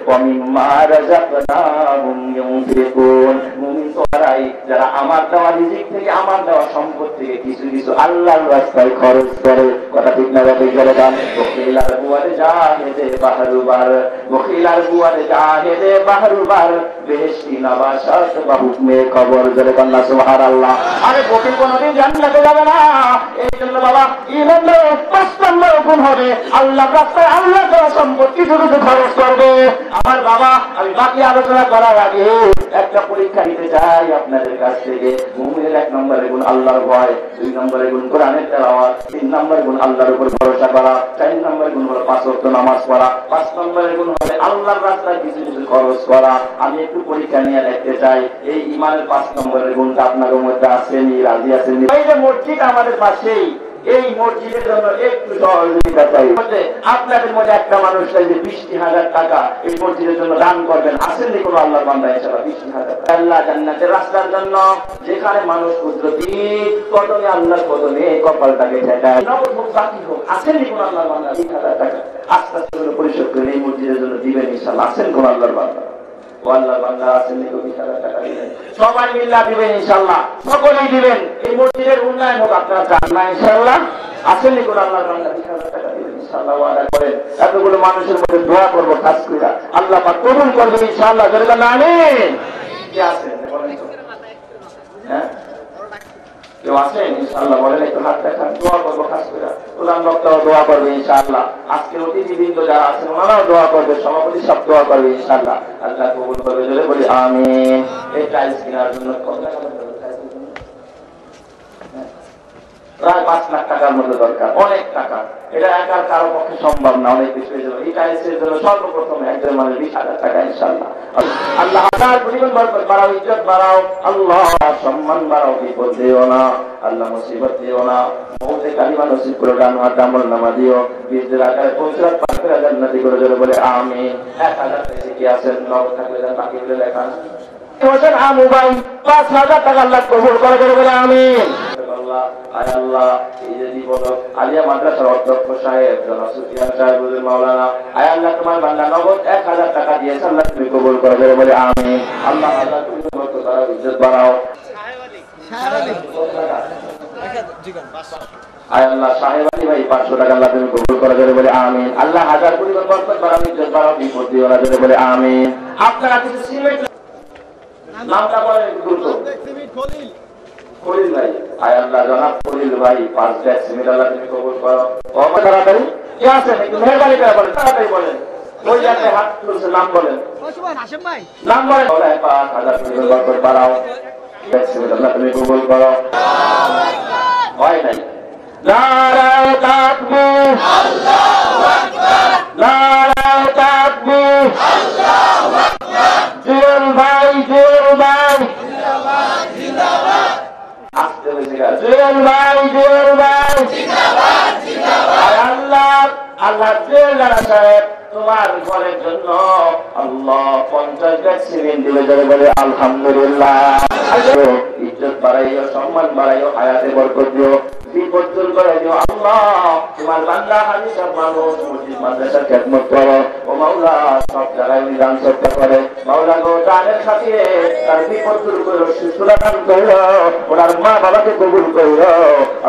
ওয়ামিম্মা রাযাকনাহুম ইউনফিকুন। মুমিন তোরাই যারা আমার দেওয়া রিজিক থেকে, আমার দেওয়া সম্পদ থেকে কিছু কিছু আল্লাহর রাস্তায় খরচ করে। কথা ঠিক না? ঠিক করে দাম। বখিলার বুয়ারে জাহেদে বাহরুবার, বখিলার বুয়ারে জাহেদে বাহরুবার, বেহেশতি নবাশাত বা হুকমে কবর। জলে কন্যা সুবহানাল্লাহ। আরে বকিল কোনদিন জান্নাতে যাবে না। এই জন্য বাবা ঈমানের 5 নম্বর গুণ হবে আল্লাহর রাস্তায় আল্লাহ দেওয়া সম্পদ কিছু কিছু খরচ করবে। আমার বাবা, আমি বাকি আলোচনা করার আগে একটা পরীক্ষা নিতে চাই আপনাদের কাছ থেকে। মুমিনের 1 নম্বরের গুণ আল্লাহর ভয়, 2 নম্বরের গুণ কোরআনের তেলাওয়াত, 3 নম্বরের গুণ আল্লাহর উপর ভরসা করা, 4 নম্বরের গুণ হলো 5 ওয়াক্ত নামাজ পড়া, 5 নম্বরের গুণ হবে আল্লাহর রাস্তায় কিছু কিছু খরচ করা। আমি একটু পরীক্ষা নিয়ে দেখতে চাই এই ঈমানের 5 নম্বরের গুণটা আপনাদের মধ্যে আসেনি, রাজি আছেন? এই যে মসজিদ আমাদের পাশেই, এই মসজিদের জন্য একটু সহযোগিতা চাই। আপনাদের মধ্যে একটা মানুষ চাই যে 20,000 টাকা এই মসজিদের জন্য দান করবেন। আসেননি কোনো আল্লাহর বান্দা? ইনশাআল্লাহ 20,000 টাকা আল্লাহ জান্নাতের রাস্তার জন্য, যেখানে মানুষ কুদরতি কদমে আল্লাহর কদমে কপালটাকে ঠেকায়, নগদ হোক বাকি হোক। আসেননি কোনো আল্লাহর বান্দা? 20,000 টাকা আস্তে আস্তে পরিশোধ করে এই মসজিদের জন্য দিবেন ইনশাআল্লাহ। আসেন কোন আল্লাহর বান্দা? আল্লাহর বান্দা আসেননি? 20,000 টাকা দিবেন, সবাই মিল্লা দিবেন ইনশাআল্লাহ, সকলেই দিবেন। এই মসজিদের উন্নয়ন হোক, আপনারা চান না ইনশাআল্লাহ? আসলে কোন আল্লাহর বান্দা 20,000 টাকা দিবেন ইনশাআল্লাহ ওয়াদা করেন। এতগুলো মানুষের মধ্যে দোয়া করব খাস করে, আল্লাহ পাক কবুল করবে ইনশাআল্লাহ। জোরে বলেন আমিন। কি আছেন বলেন তো? হ্যাঁ, কেউ আছেন ইনশাআল্লাহ? বলেন একটু হাত দেখান, দোয়া করবো খাস করে। প্রধান বক্তাও দোয়া করবে ইনশাআল্লাহ, আজকের অতিথিবৃন্দ যারা আছেন ওনারাও দোয়া করবে, সভাপতি সব দোয়া করবে ইনশাআল্লাহ। আল্লাহ কবুল করবে, জোরে বলি আমিন। এই টাইলস কেনার জন্য কত টাকা দরকার? প্রায় 5 লাখ টাকার মধ্যে দরকার, অনেক টাকা। এটা একার কারো পক্ষে সম্ভব না, অনেক কিছু হয়ে যাবে। এই টাইলসের জন্য সর্বপ্রথম একজন মানুষ 20,000 টাকা ইনশাআল্লাহ। আল্লাহ হাজার পরিমাণ বরকত বাড়াও, ইজ্জত বাড়াও, আল্লাহ সম্মান বাড়াও, বিপদ দিও না আল্লাহ, মুসিবত দিও না, মৌতে কালিমা নসিব করে ডান হাত আমল নামা দিও, বীজের আকারে পৌঁছাত পাক করে জান্নাতি করে জোরে বলে আমিন। 1000 টাকা কি আছেন নগদ থাকলে দেন, বাকি হলে লেখা হোসেন আমু ভাই 5,000 টাকা আল্লাহ কবুল করে জোরে বলে আমিন। আয় আল্লাহ, এই যে জীবন আলিয়া মাদ্রাসার অধ্যক্ষ সাহেব জনাব সুফিয়ান সাহেব মাওলানা, আয় আল্লাহ তোমার বান্দা নগদ 1000 টাকা দিয়েছে, আল্লাহ তুমি কবুল করে জোরে বলে আমিন। আল্লাহ আল্লাহ তুমি বরকত বাড়াও, ইজ্জত বাড়াও। আয় আল্লাহ সাহেব আলী ভাই 500 টাকা আল্লাহ তুমি কবুল করে জোরে বলে আমিন। আল্লাহ হাজার পরিমাণ বরকত বাড়াও, ইজ্জত বাড়াও, বিপদ দিও না জোরে বলে আমিন। আপনারা কিছু সিমেন্ট নামটা বলেন দ্রুত। খলিল ভাই, আয় আল্লাহ জনাব খলিল ভাই 5 ব্যাগ সিমেন্ট আল্লাহ তুমি কবুল করো। ও তাড়াতাড়ি কি আছে একটু মেহরবানি করে বলেন, তাড়াতাড়ি বলেন। ওই জায়গাতে হাত তুলছে, নাম বলেন, নাম বলেন। 5,000 পরিমাণ বরকত বাড়াও, ব্যাগ সিমেন্ট আল্লাহ তুমি কবুল করো। হয় নাই নারায়ে তাকবীর, আল্লাহু আকবার, নারায়ে তাকবীর, আল্লাহু আকবার। জুয়েল ভাই, জুয়েল ভাই জিন্দাবাদ, জিন্দাবাদ। আসতে হয়েছে জুয়েল ভাই, জুয়েল ভাই জিন্দাবাদ, জিন্দাবাদ। আল্লাহ আল্লাহ জুয়েল সাহেব তোমার ঘরের জন্য আল্লাহ 50 ব্যাগ সিমেন্ট দিলে যাবে বলে আলহামদুলিল্লাহ। ইজ্জত বাড়াইও, সম্মান বাড়াইও, হায়াতে বরকত দিও, বিপদ দূর করে দিও আল্লাহ। তোমার বান্দা হাজি সব মানুষ মসজিদ মাদ্রাসার খেদমত করো, ও মাওলা সব জায়গায় নিদান সত্য করে, মাওলা গো দানের খাতিরে তার বিপদ দূর করো, সুস্থতান করো, ওনার মা বাবাকে কবুল করো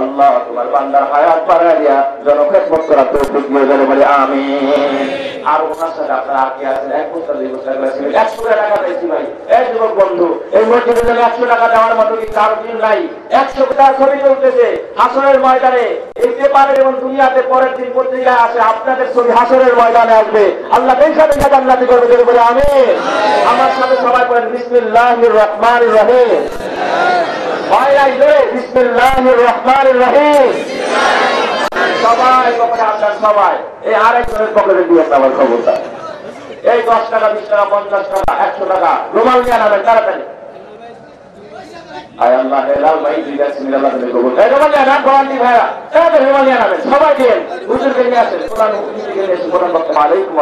আল্লাহ। তোমার বান্দার হায়াত বাড়াইয়া দিয়া জনখেদমত করা তৌফিক দিয়ে যাবে বলে আমিন। আর ওনার সাথে আপনারা আগে আছেন 1 বছর 2 বছর 100 টাকা দিয়েছি ভাই। এই যুবক বন্ধু, এই মসজিদের জন্য 100 টাকা দেওয়ার মতো কি কারো দিন নাই? 100 টাকা ছবি চলতেছে হাসরের ময়দানে, এই পেপারে এবং দুনিয়াতে পরের দিন পত্রিকায় আসে আপনাদের ছবি হাসরের ময়দানে আসবে। আল্লাহ দেখা দেখা জান্নাতি করবে জোরে বলে আমিন। আমার সাথে সবাই বলেন বিসমিল্লাহির রহমানির রহিম। ভাইরাই জোরে বিসমিল্লাহির রহমানির রহিম। সবাই পকেটে আপনার সবাই এই আরেকজনের পকেটে দিয়ে আমার খবরটা, এই 10 টাকা 20 টাকা 50 টাকা 100 টাকা রুমাল নিয়ে আনাবেন তাড়াতাড়ি। আয় আল্লাহ হেলাল ভাই দিদা সিমিল্লাহ তুমি কবুল। এই রুমাল নিয়ে আনান ভবানী ভাইরা, তাড়াতাড়ি রুমাল নিয়ে আনাবেন, সবাই দিন হুজুরকে নিয়ে আসেন। কোরআন মুক্তি থেকে নিয়ে কোরআন বক্তব্য আলাইকুম।